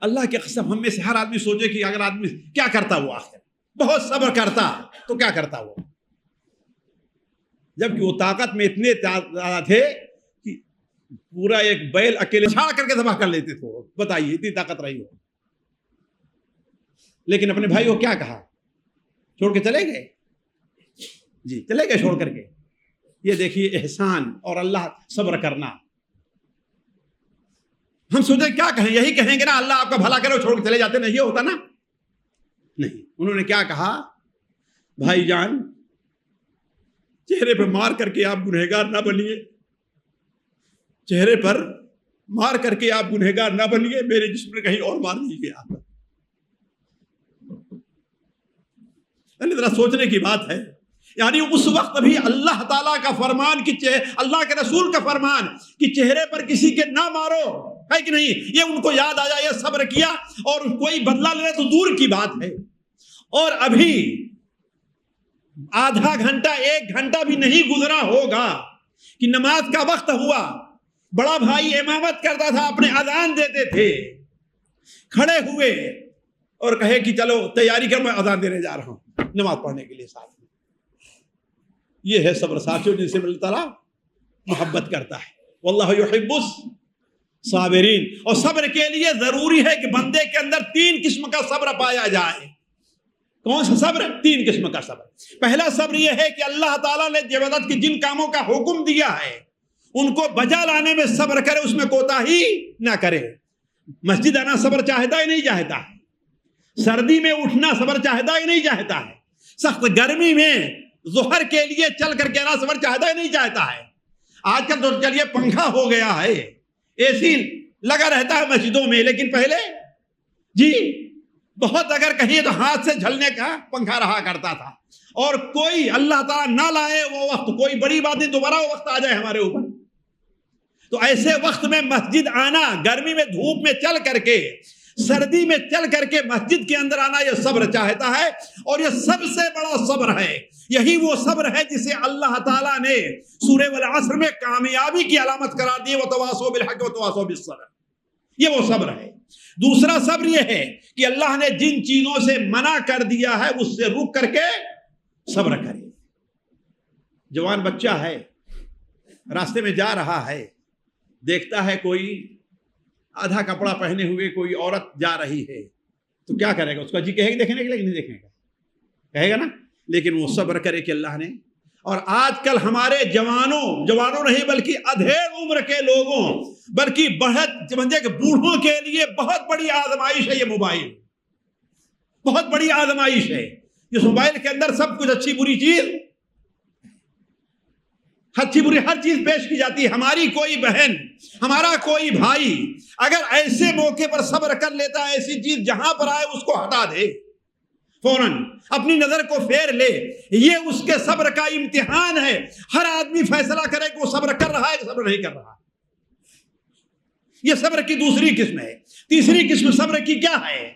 اللہ کی قسم ہم میں سے ہر آدمی سوچے کہ اگر آدمی کیا کرتا وہ، آخر بہت صبر کرتا تو کیا کرتا وہ، جبکہ وہ طاقت میں اتنے زیادہ تھے کہ پورا ایک بیل اکیلے چھاڑ کر کے ذبح کر لیتے تھے۔ بتائیے اتنی طاقت رہی ہو، لیکن اپنے بھائی کو کیا کہا؟ چھوڑ کے چلے گئے، جی چلے گئے چھوڑ کر کے۔ یہ دیکھیے احسان اور اللہ صبر کرنا۔ ہم سوچے کیا کہیں، یہی کہیں گے نا اللہ آپ کا بھلا کرے، چھوڑ کے چلے جاتے، نہیں یہ ہوتا نا، نہیں۔ انہوں نے کیا کہا، بھائی جان چہرے پہ مار کر کے آپ گنہگار نہ بنیے، چہرے پر مار کر کے آپ گنہگار نہ بنیے، میرے جسم میں کہیں اور مار دیجیے آپ۔ یعنی ذرا سوچنے کی بات ہے، یعنی اس وقت بھی اللہ تعالیٰ کا فرمان اللہ کے رسول کا فرمان کہ چہرے پر کسی کے نہ مارو، ہے کہ نہیں، یہ ان کو یاد آیا، یہ صبر کیا، اور کوئی بدلہ لینا تو دور کی بات ہے۔ اور ابھی آدھا گھنٹہ ایک گھنٹہ بھی نہیں گزرا ہوگا کہ نماز کا وقت ہوا، بڑا بھائی امامت کرتا تھا، اپنے اذان دیتے تھے، کھڑے ہوئے اور کہے کہ چلو تیاری کر، میں اذان دینے جا رہا ہوں نماز پڑھنے کے لیے ساتھ میں۔ یہ ہے صبر ساتھیوں، جن سے اللہ تعالیٰ محبت کرتا ہے، واللہ یحب الصابرین۔ اور صبر کے لیے ضروری ہے کہ بندے کے اندر 3 قسم کا صبر پایا جائے۔ کون سا صبر؟ 3 قسم کا صبر۔ پہلا صبر یہ ہے کہ اللہ تعالیٰ نے جبادت کی جن کاموں کا حکم دیا ہے ان کو بجا لانے میں صبر کرے، اس میں کوتاہی نہ کرے۔ مسجد آنا صبر چاہتا ہی نہیں چاہتا ہے، سردی میں اٹھنا صبر چاہتا ہی نہیں چاہتا ہے، سخت گرمی میں ظہر کے لیے چل کر کے آنا صبر چاہتا ہی نہیں چاہتا ہے۔ آج کل تو چلیے پنکھا ہو گیا ہے، اے سی لگا رہتا ہے مسجدوں میں، لیکن پہلے جی بہت اگر کہیں تو ہاتھ سے جھلنے کا پنکھا رہا کرتا تھا، اور کوئی اللہ تعالیٰ نہ لائے وہ وقت، کوئی بڑی بات نہیں، دوبارہ وہ وقت آ جائے ہمارے اوپر، تو ایسے وقت میں مسجد آنا، گرمی میں دھوپ میں چل کر کے، سردی میں چل کر کے مسجد کے اندر آنا، یہ صبر چاہتا ہے، اور یہ سب سے بڑا صبر ہے۔ یہی وہ صبر ہے جسے اللہ تعالیٰ نے سورہ والعصر میں کامیابی کی علامت قرار دی، وتواصوا بالحق وتواصوا بالصبر، یہ وہ صبر ہے۔ دوسرا صبر یہ ہے کہ اللہ نے جن چیزوں سے منع کر دیا ہے اس سے رک کر کے صبر کرے۔ جوان بچہ ہے، راستے میں جا رہا ہے، دیکھتا ہے کوئی آدھا کپڑا پہنے ہوئے کوئی عورت جا رہی ہے تو کیا کرے گا؟ اس کا جی کہے گا دیکھنے کے لیے نہیں دیکھنے کا؟ کہے گا نا. لیکن وہ صبر کرے کہ اللہ نے. اور آج کل ہمارے جوانوں نہیں بلکہ ادھیڑ عمر کے لوگوں بلکہ بڑھت سمجھے کہ بوڑھوں کے لیے بہت بڑی آزمائش ہے یہ موبائل. بہت بڑی آزمائش ہے. اس موبائل کے اندر سب کچھ اچھی بری چیز ہر چیز پیش کی جاتی ہے. ہماری کوئی بہن ہمارا کوئی بھائی اگر ایسے موقع پر صبر کر لیتا ہے ایسی چیز جہاں پر آئے اس کو ہٹا دے فوراً اپنی نظر کو پھیر لے. یہ اس کے صبر کا امتحان ہے. ہر آدمی فیصلہ کرے کہ وہ صبر کر رہا ہے کہ صبر نہیں کر رہا. یہ صبر کی دوسری قسم ہے. تیسری قسم صبر کی کیا ہے؟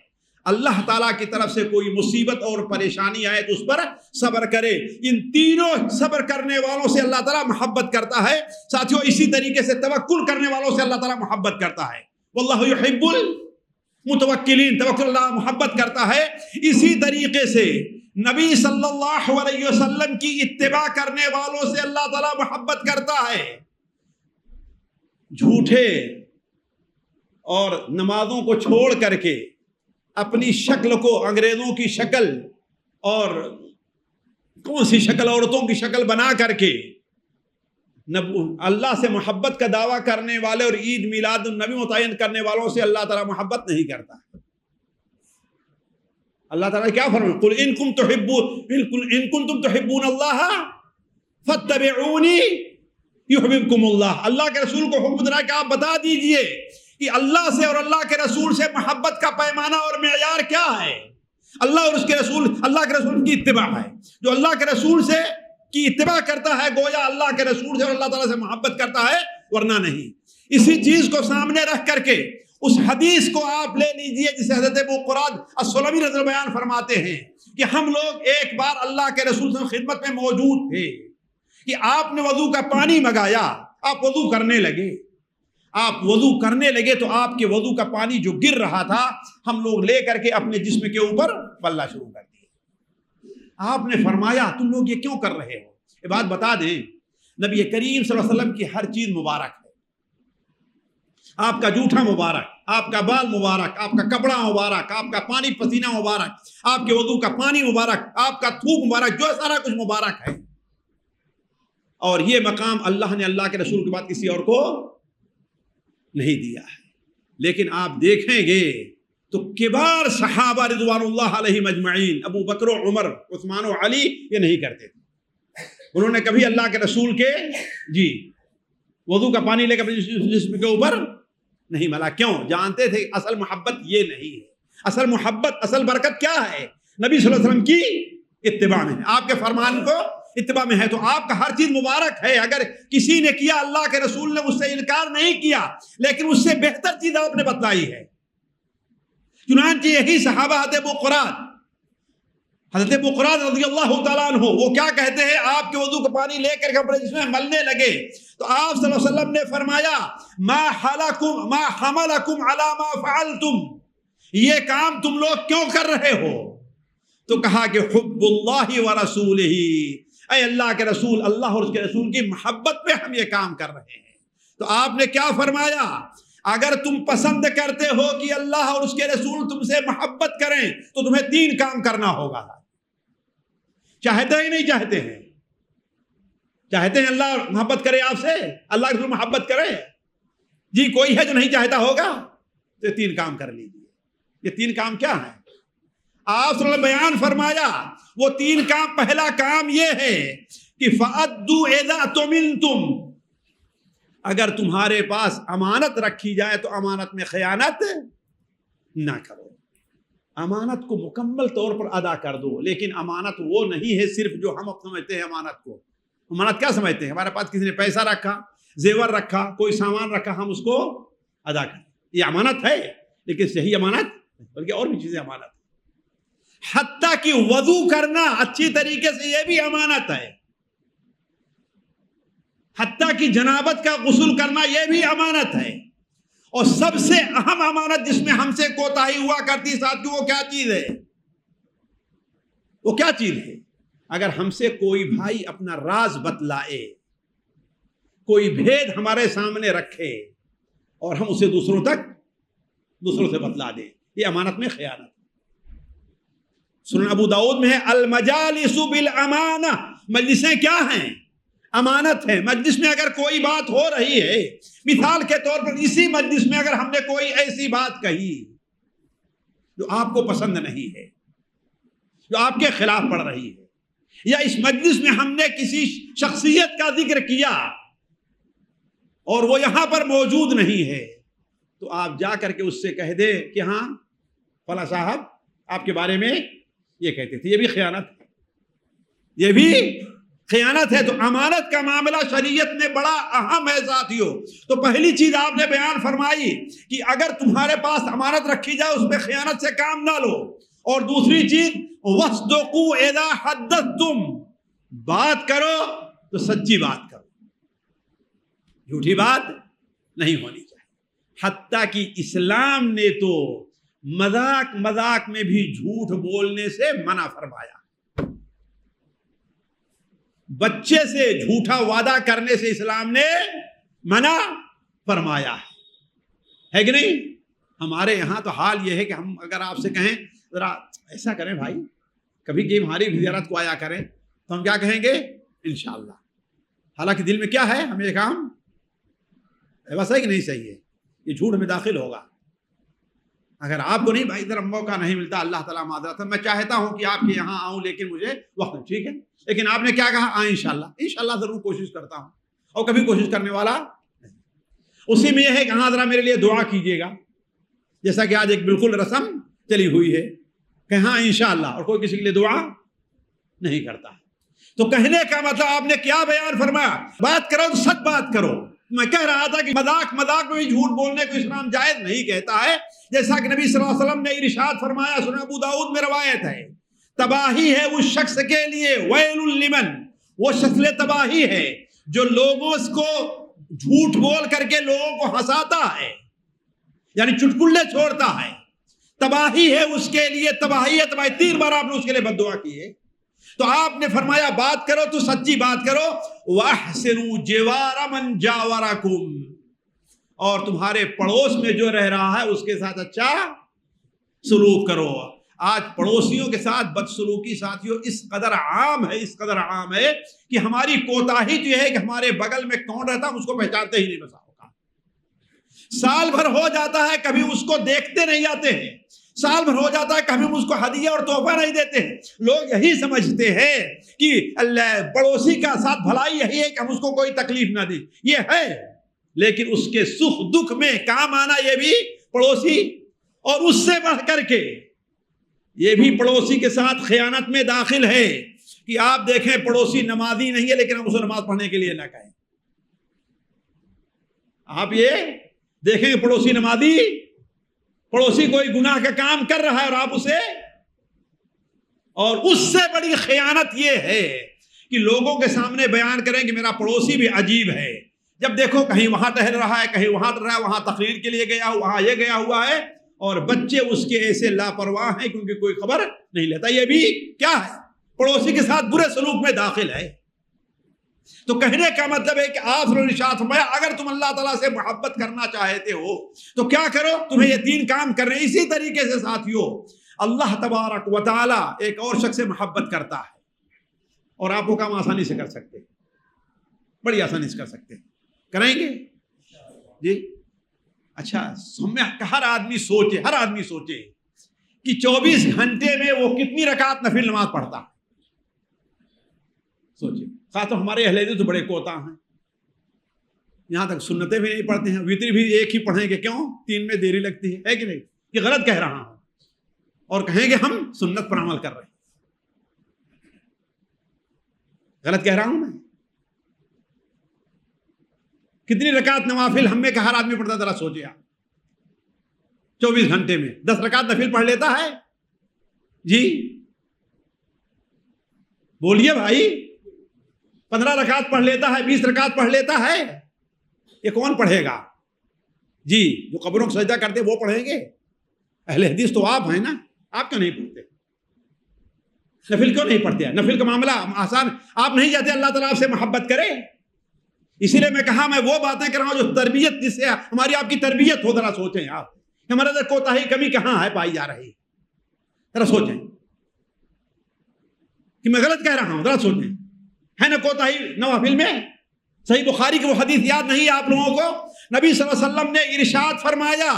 اللہ تعالیٰ کی طرف سے کوئی مصیبت اور پریشانی آئے تو اس پر صبر کرے. ان تینوں صبر کرنے والوں سے اللہ تعالیٰ محبت کرتا ہے. ساتھیوں اسی طریقے سے توکل کرنے والوں سے اللہ تعالیٰ محبت کرتا ہے. واللہ یحب المتوکلین. توکل اللہ محبت کرتا ہے. اسی طریقے سے نبی صلی اللہ علیہ وسلم کی اتباع کرنے والوں سے اللہ تعالیٰ محبت کرتا ہے. جھوٹے اور نمازوں کو چھوڑ کر کے اپنی شکل کو انگریزوں کی شکل اور کون سی شکل عورتوں کی شکل بنا کر کے اللہ سے محبت کا دعویٰ کرنے والے اور عید میلاد النبی متعین کرنے والوں سے اللہ تعالیٰ محبت نہیں کرتا. اللہ تعالیٰ کیا فرمایا؟ قل ان کنتم تحبون اللہ فاتبعونی یحببکم اللہ. اللہ کے رسول کو حکم دیا کہ آپ بتا دیجئے کہ اللہ سے اور اللہ کے رسول سے محبت کا پیمانہ اور معیار کیا ہے. اللہ اور اس کے رسول کی اتباع ہے. جو اللہ کے رسول سے کی اتباع کرتا ہے گویا اللہ کے رسول سے اور اللہ تعالیٰ سے محبت کرتا ہے، ورنہ نہیں. اسی چیز کو سامنے رکھ کر کے اس حدیث کو آپ لے لیجئے جسے حضرت ابو قراد السلمی رضی اللہ عنہ بیان فرماتے ہیں کہ ہم لوگ ایک بار اللہ کے رسول سے خدمت میں موجود تھے کہ آپ نے وضو کا پانی منگایا. آپ وضو کرنے لگے تو آپ کے وضو کا پانی جو گر رہا تھا ہم لوگ لے کر کے اپنے جسم کے اوپر پلنا شروع کر دیا. آپ نے فرمایا تم لوگ یہ کیوں کر رہے ہو؟ یہ بات بتا دیں نبی کریم صلی اللہ علیہ وسلم کی ہر چیز مبارک ہے. آپ کا جوٹا مبارک، آپ کا بال مبارک، آپ کا کپڑا مبارک، آپ کا پانی پسینہ مبارک، آپ کے وضو کا پانی مبارک، آپ کا تھوک مبارک، جو سارا کچھ مبارک ہے. اور یہ مقام اللہ نے اللہ کے رسول کے بعد کسی اور کو نہیں دیا ہے. لیکن آپ دیکھیں گے تو کبار صحابہ رضوان اللہ علیہم اجمعین ابو بکر و عمر عثمان و علی یہ نہیں کرتے تھے. انہوں نے کبھی اللہ کے رسول کے وضو کا پانی لے کر جسم کے اوپر نہیں ملا. کیوں؟ جانتے تھے اصل محبت یہ نہیں ہے. اصل محبت، اصل برکت کیا ہے؟ نبی صلی اللہ علیہ وسلم کی اتباع میں، آپ کے فرمان کو اتباع میں ہے. تو آپ کا ہر چیز مبارک ہے. اگر کسی نے کیا اللہ کے رسول نے اس سے انکار نہیں کیا لیکن اس سے بہتر چیز آپ نے بتلائی ہے. چنانچہ یہی صحابہ حضرت ابو قراد رضی اللہ تعالیٰ عنہ وہ کیا کہتے ہیں؟ آپ کے وضو کا پانی لے کر کے اپنے جسم میں ملنے لگے تو آپ صلی اللہ علیہ وسلم نے فرمایا ما حملکم علی ما فعلتم، یہ کام تم لوگ کیوں کر رہے ہو؟ تو کہا کہ حب اللہ ورسولہ، اے اللہ کے رسول، اللہ اور اس کے رسول کی محبت پہ ہم یہ کام کر رہے ہیں. تو آپ نے کیا فرمایا؟ اگر تم پسند کرتے ہو کہ اللہ اور اس کے رسول تم سے محبت کریں تو تمہیں 3 کام کرنا ہوگا. چاہتے ہی نہیں چاہتے ہیں؟ چاہتے ہیں اللہ محبت کرے آپ سے، اللہ کے رسول محبت کرے؟ جی کوئی ہے جو نہیں چاہتا ہوگا؟ تو یہ 3 کام کر لیجیے. یہ 3 کام کیا ہیں؟ آپ صلی اللہ علیہ وسلم بیان فرمایا وہ 3 کام. پہلا کام یہ ہے کہ فَأَدُّوا إِذَا تُمِنْتُمْ، اگر تمہارے پاس امانت رکھی جائے تو امانت میں خیانت نہ کرو. امانت کو مکمل طور پر ادا کر دو. لیکن امانت وہ نہیں ہے صرف جو ہم سمجھتے ہیں امانت کو. امانت کیا سمجھتے ہیں؟ ہمارے پاس کسی نے پیسہ رکھا، زیور رکھا، کوئی سامان رکھا، ہم اس کو ادا کریں. یہ امانت ہے لیکن صحیح امانت بلکہ اور بھی چیزیں امانت. حتیٰ کہ وضو کرنا اچھی طریقے سے یہ بھی امانت ہے. حتیٰ کہ جنابت کا غسل کرنا یہ بھی امانت ہے. اور سب سے اہم امانت جس میں ہم سے کوتاہی ہوا کرتی ساتھیوں وہ کیا چیز ہے؟ وہ کیا چیز ہے؟ اگر ہم سے کوئی بھائی اپنا راز بتلائے، کوئی بھید ہمارے سامنے رکھے اور ہم اسے دوسروں تک دوسروں سے بتلا دے، یہ امانت میں خیانت۔ سنن ابو داؤد میں ہے المجالس بالامانہ، مجلسیں کیا ہیں؟ امانت ہے۔ مجلس میں اگر کوئی بات ہو رہی ہے، مثال کے طور پر اسی مجلس میں اگر ہم نے کوئی ایسی بات کہی جو آپ کو پسند نہیں ہے، جو آپ کے خلاف پڑ رہی ہے، یا اس مجلس میں ہم نے کسی شخصیت کا ذکر کیا اور وہ یہاں پر موجود نہیں ہے، تو آپ جا کر کے اس سے کہہ دے کہ ہاں فلاں صاحب آپ کے بارے میں یہ کہتے تھے۔ یہ بھی خیانت ہے، یہ بھی خیانت ہے۔ تو امانت کا معاملہ شریعت میں بڑا اہم ہے ساتھیوں۔ تو پہلی چیز آپ نے بیان فرمائی کہ اگر تمہارے پاس امانت رکھی جائے اس میں خیانت سے کام نہ لو، اور دوسری چیز وَاصْدُقُوا إِذَا حَدَّثْتُمْ، بات کرو تو سچی بات کرو، جھوٹی بات نہیں ہونی چاہیے۔ حتیٰ کہ اسلام نے تو مذاق میں بھی جھوٹ بولنے سے منع فرمایا، بچے سے جھوٹا وعدہ کرنے سے اسلام نے منع فرمایا ہے کہ نہیں؟ ہمارے یہاں تو حال یہ ہے کہ ہم اگر آپ سے کہیں ذرا ایسا کریں بھائی، کبھی کہ ہماری زیارت کو آیا کریں، تو ہم کیا کہیں گے؟ انشاءاللہ۔ حالانکہ دل میں کیا ہے؟ ہمیں یہ کام ایسا ہے کہ نہیں صحیح ہے، یہ جھوٹ میں داخل ہوگا۔ اگر آپ کو نہیں بھائی ذرا موقع نہیں ملتا، اللہ تعالیٰ معذرت ہے، میں چاہتا ہوں کہ آپ کے یہاں آؤں لیکن مجھے وقت، ٹھیک ہے، لیکن آپ نے کیا کہا؟ انشاءاللہ، انشاءاللہ ضرور کوشش کرتا ہوں، اور کبھی کوشش کرنے والا نہیں۔ اسی میں یہ ہے کہ ہاں ذرا میرے لیے دعا کیجیے گا، جیسا کہ آج ایک بالکل رسم چلی ہوئی ہے کہ ہاں انشاءاللہ، اور کوئی کسی کے لیے دعا نہیں کرتا۔ تو کہنے کا مطلب آپ نے کیا بیان فرمایا؟ بات کرو تو سچ بات کرو۔ میں کہہ رہا تھا کہ مذاق میں بھی جھوٹ بولنے کو اسلام جائز نہیں کہتا ہے، جیسا کہ نبی صلی اللہ علیہ وسلم نے ارشاد فرمایا، سنن ابو داؤد میں روایت ہے، تباہی ہے اس شخص کے لیے، ویل لمن، وہ شخص تباہی ہے جو لوگوں کو جھوٹ بول کر کے لوگوں کو ہنساتا ہے، یعنی چٹکلے چھوڑتا ہے، تباہی ہے اس کے لیے، تباہی ہے، تباہی۔ 3 بار آپ نے اس کے لیے بد دعا کی ہے۔ تو آپ نے فرمایا بات کرو تو سچی بات کرو، وَأَحْسِنُوا جِوَارَ مَنْ جَاوَرَكُمْ، اور تمہارے پڑوس میں جو رہ رہا ہے اس کے ساتھ اچھا سلوک کرو۔ آج پڑوسیوں کے ساتھ بدسلوکی ساتھیوں اس قدر عام ہے کہ ہماری کوتاہی تو یہ ہے کہ ہمارے بغل میں کون رہتا ہم اس کو پہچانتے ہی نہیں، بسا ہوگا سال بھر ہو جاتا ہے کبھی اس کو دیکھتے نہیں آتے ہیں، سال بھر ہو جاتا ہے کبھی ہم اس کو ہدیہ اور تحفہ نہیں دیتے ہیں۔ لوگ یہی سمجھتے ہیں کہ اللہ پڑوسی کا ساتھ بھلائی یہی ہے کہ ہم اس کو کوئی تکلیف نہ دیں، یہ ہے، لیکن اس کے سکھ دکھ میں کام آنا یہ بھی پڑوسی، اور اس سے بڑھ کر کے یہ بھی پڑوسی کے ساتھ خیانت میں داخل ہے کہ آپ دیکھیں پڑوسی نمازی نہیں ہے لیکن ہم اسے نماز پڑھنے کے لیے نہ کہیں۔ آپ یہ دیکھیں کہ پڑوسی نمازی، پڑوسی کوئی گناہ کا کام کر رہا ہے اور آپ اسے، اور اس سے بڑی خیانت یہ ہے کہ لوگوں کے سامنے بیان کریں کہ میرا پڑوسی بھی عجیب ہے، جب دیکھو کہیں وہاں ٹہل رہا ہے، کہیں وہاں ٹہل رہا ہے، وہاں تقریر کے لیے گیا، وہاں یہ گیا ہوا ہے، اور بچے اس کے ایسے لاپرواہ ہیں کیونکہ کوئی خبر نہیں لیتا۔ یہ بھی کیا ہے؟ پڑوسی کے ساتھ برے سلوک میں داخل ہے۔ تو کہنے کا مطلب ہے کہ آپ نے ارشاد فرمایا اگر تم اللہ تعالیٰ سے محبت کرنا چاہتے ہو تو کیا کرو؟ تمہیں یہ 3 کام کرنے۔ اسی طریقے سے ساتھیوں اللہ تبارک و تعالیٰ ایک اور شخص سے محبت کرتا ہے، اور آپ وہ کام آسانی سے کر سکتے ہیں، بڑی آسانی سے کر سکتے ہیں، کریں گے جی؟ اچھا، ہر آدمی سوچے کہ 24 گھنٹے میں وہ کتنی رکعت نفل نماز پڑھتا ہے، سوچے۔ خاص طور ہمارے اہل حدیث تو بڑے کوتا ہیں، یہاں تک سنتیں بھی نہیں پڑھتے ہیں، وتر بھی ایک ہی پڑھیں گے، کیوں؟ 3 میں دیری لگتی ہے کہ نہیں؟ کہ غلط کہہ رہا ہوں، اور کہیں گے ہم سنت پر عمل کر رہے ہیں، غلط کہہ رہا ہوں میں؟ کتنی رکعت نوافل ہم میں کہ ہر آدمی پڑھتا، ذرا سوچے آپ 24 گھنٹے میں 10 رکعت نفل پڑھ لیتا ہے جی؟ بولیے بھائی، 15 رکعت پڑھ لیتا ہے، 20 رکعت پڑھ لیتا ہے، یہ کون پڑھے گا جی؟ جو قبروں کو سجدہ کرتے وہ پڑھیں گے؟ اہل حدیث تو آپ ہیں نا، آپ کیوں نہیں پڑھتے؟ نفل کیوں نہیں پڑھتے؟ نفل کا معاملہ آسان، آپ نہیں چاہتے اللہ تعالیٰ آپ سے محبت کرے؟ اسی لیے میں کہا میں وہ باتیں کر رہا ہوں جو تربیت، جس سے ہماری آپ کی تربیت ہو، ذرا سوچیں آپ، ہمارے اندر کوتاہی کمی کہاں ہے پائی جا رہی؟ ذرا سوچیں کہ میں غلط کہہ رہا ہوں، ذرا سوچیں، ہے نا کوتاہی نوافل میں؟ صحیح بخاری کی وہ حدیث یاد نہیں آپ لوگوں کو؟ نبی صلی اللہ علیہ وسلم نے ارشاد فرمایا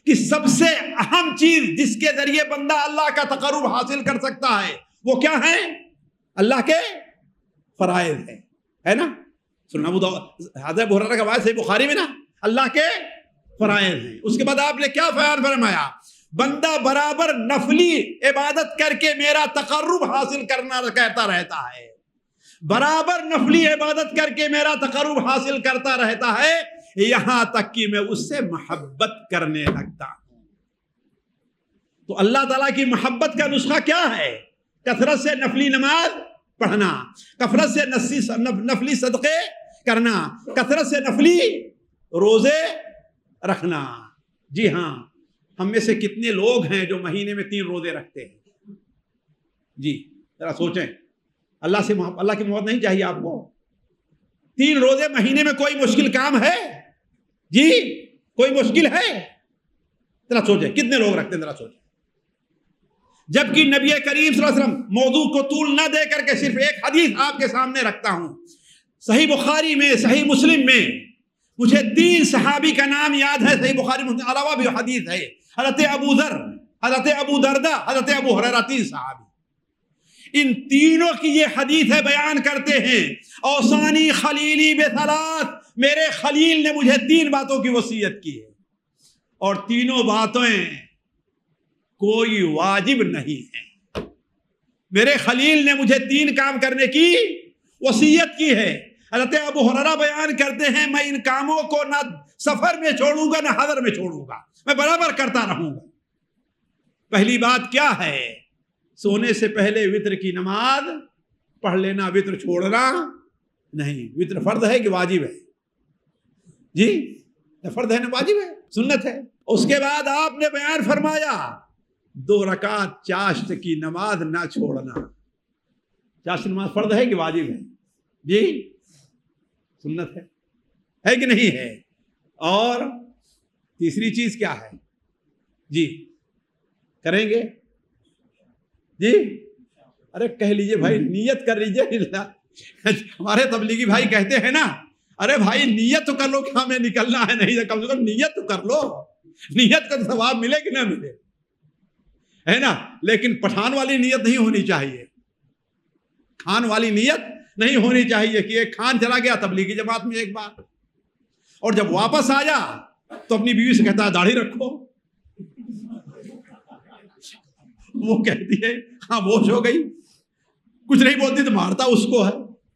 کہ سب سے اہم چیز جس کے ذریعے بندہ اللہ کا تقرب حاصل کر سکتا ہے وہ کیا ہے؟ اللہ کے فرائض ہے نا؟ سننا حضرت ابو ہریرہ کا روایت صحیح بخاری میں نا، اللہ کے فرائض ہیں۔ اس کے بعد آپ نے کیا بیان فرمایا؟ بندہ برابر نفلی عبادت کر کے میرا تقرب حاصل کرنا کہتا رہتا ہے، برابر نفلی عبادت کر کے میرا تقرب حاصل کرتا رہتا ہے، یہاں تک کہ میں اس سے محبت کرنے لگتا ہوں۔ تو اللہ تعالیٰ کی محبت کا نسخہ کیا ہے؟ کثرت سے نفلی نماز پڑھنا، کثرت سے نفلی صدقے کرنا، کثرت سے نفلی روزے رکھنا۔ جی ہاں، ہم میں سے کتنے لوگ ہیں جو مہینے میں 3 روزے رکھتے ہیں؟ جی ذرا سوچیں، اللہ کی محبت نہیں چاہیے آپ کو؟ 3 روزے مہینے میں کوئی مشکل کام ہے؟ جی کوئی مشکل ہے؟ ذرا سوچیں کتنے لوگ رکھتے ہیں، ذرا سوچیں۔ جبکہ نبی کریم صلی اللہ علیہ وسلم، موضوع کو طول نہ دے کر کے صرف ایک حدیث آپ کے سامنے رکھتا ہوں، صحیح بخاری میں، صحیح مسلم میں مجھے 3 صحابی کا نام یاد ہے، صحیح بخاری مسلم علاوہ بھی حدیث ہے، حضرت ابو ذر، حضرت ابو دردہ، حضرت ابو ہریرہ، 3 صحابی۔ ان تینوں کی یہ حدیثیں بیان کرتے ہیں، اوصانی خلیلی بثلاث، میرے خلیل نے مجھے 3 باتوں کی وصیت کی ہے، اور تینوں باتیں کوئی واجب نہیں ہے۔ میرے خلیل نے مجھے 3 کام کرنے کی وصیت کی ہے۔ حضرت ابو ہریرہ بیان کرتے ہیں میں ان کاموں کو نہ سفر میں چھوڑوں گا نہ حضر میں چھوڑوں گا، میں برابر کرتا رہوں گا۔ پہلی بات کیا ہے؟ سونے سے پہلے وتر کی نماز پڑھ لینا، وتر چھوڑنا نہیں۔ وتر فرض ہے کہ واجب ہے؟ جی فرض ہے نا، واجب ہے، سنت ہے۔ اس کے بعد آپ نے بیان فرمایا 2 رکعت چاشت کی نماز نہ چھوڑنا۔ چاشت نماز فرض ہے کہ واجب ہے؟ جی سنت ہے کہ نہیں ہے؟ اور تیسری چیز کیا ہے؟ جی کریں گے؟ جی ارے کہہ لیجئے بھائی، نیت کر لیجئے۔ ہمارے تبلیغی بھائی کہتے ہیں نا، ارے بھائی نیت تو کر لو کہ ہمیں نکلنا ہے، نہیں کم سے کم نیت تو کر لو، نیت کا تو ثواب ملے کہ نہ ملے، ہے نا؟ لیکن پٹھان والی نیت نہیں ہونی چاہیے، کھان والی نیت نہیں ہونی چاہیے کہ ایک کھان چلا گیا تبلیغی جماعت میں ایک بار، اور جب واپس آیا تو اپنی بیوی سے کہتا ہے داڑھی رکھو، وہ کہتی ہے خاموش ہو گئی، کچھ نہیں بولتی تو مارتا اس کو ہے۔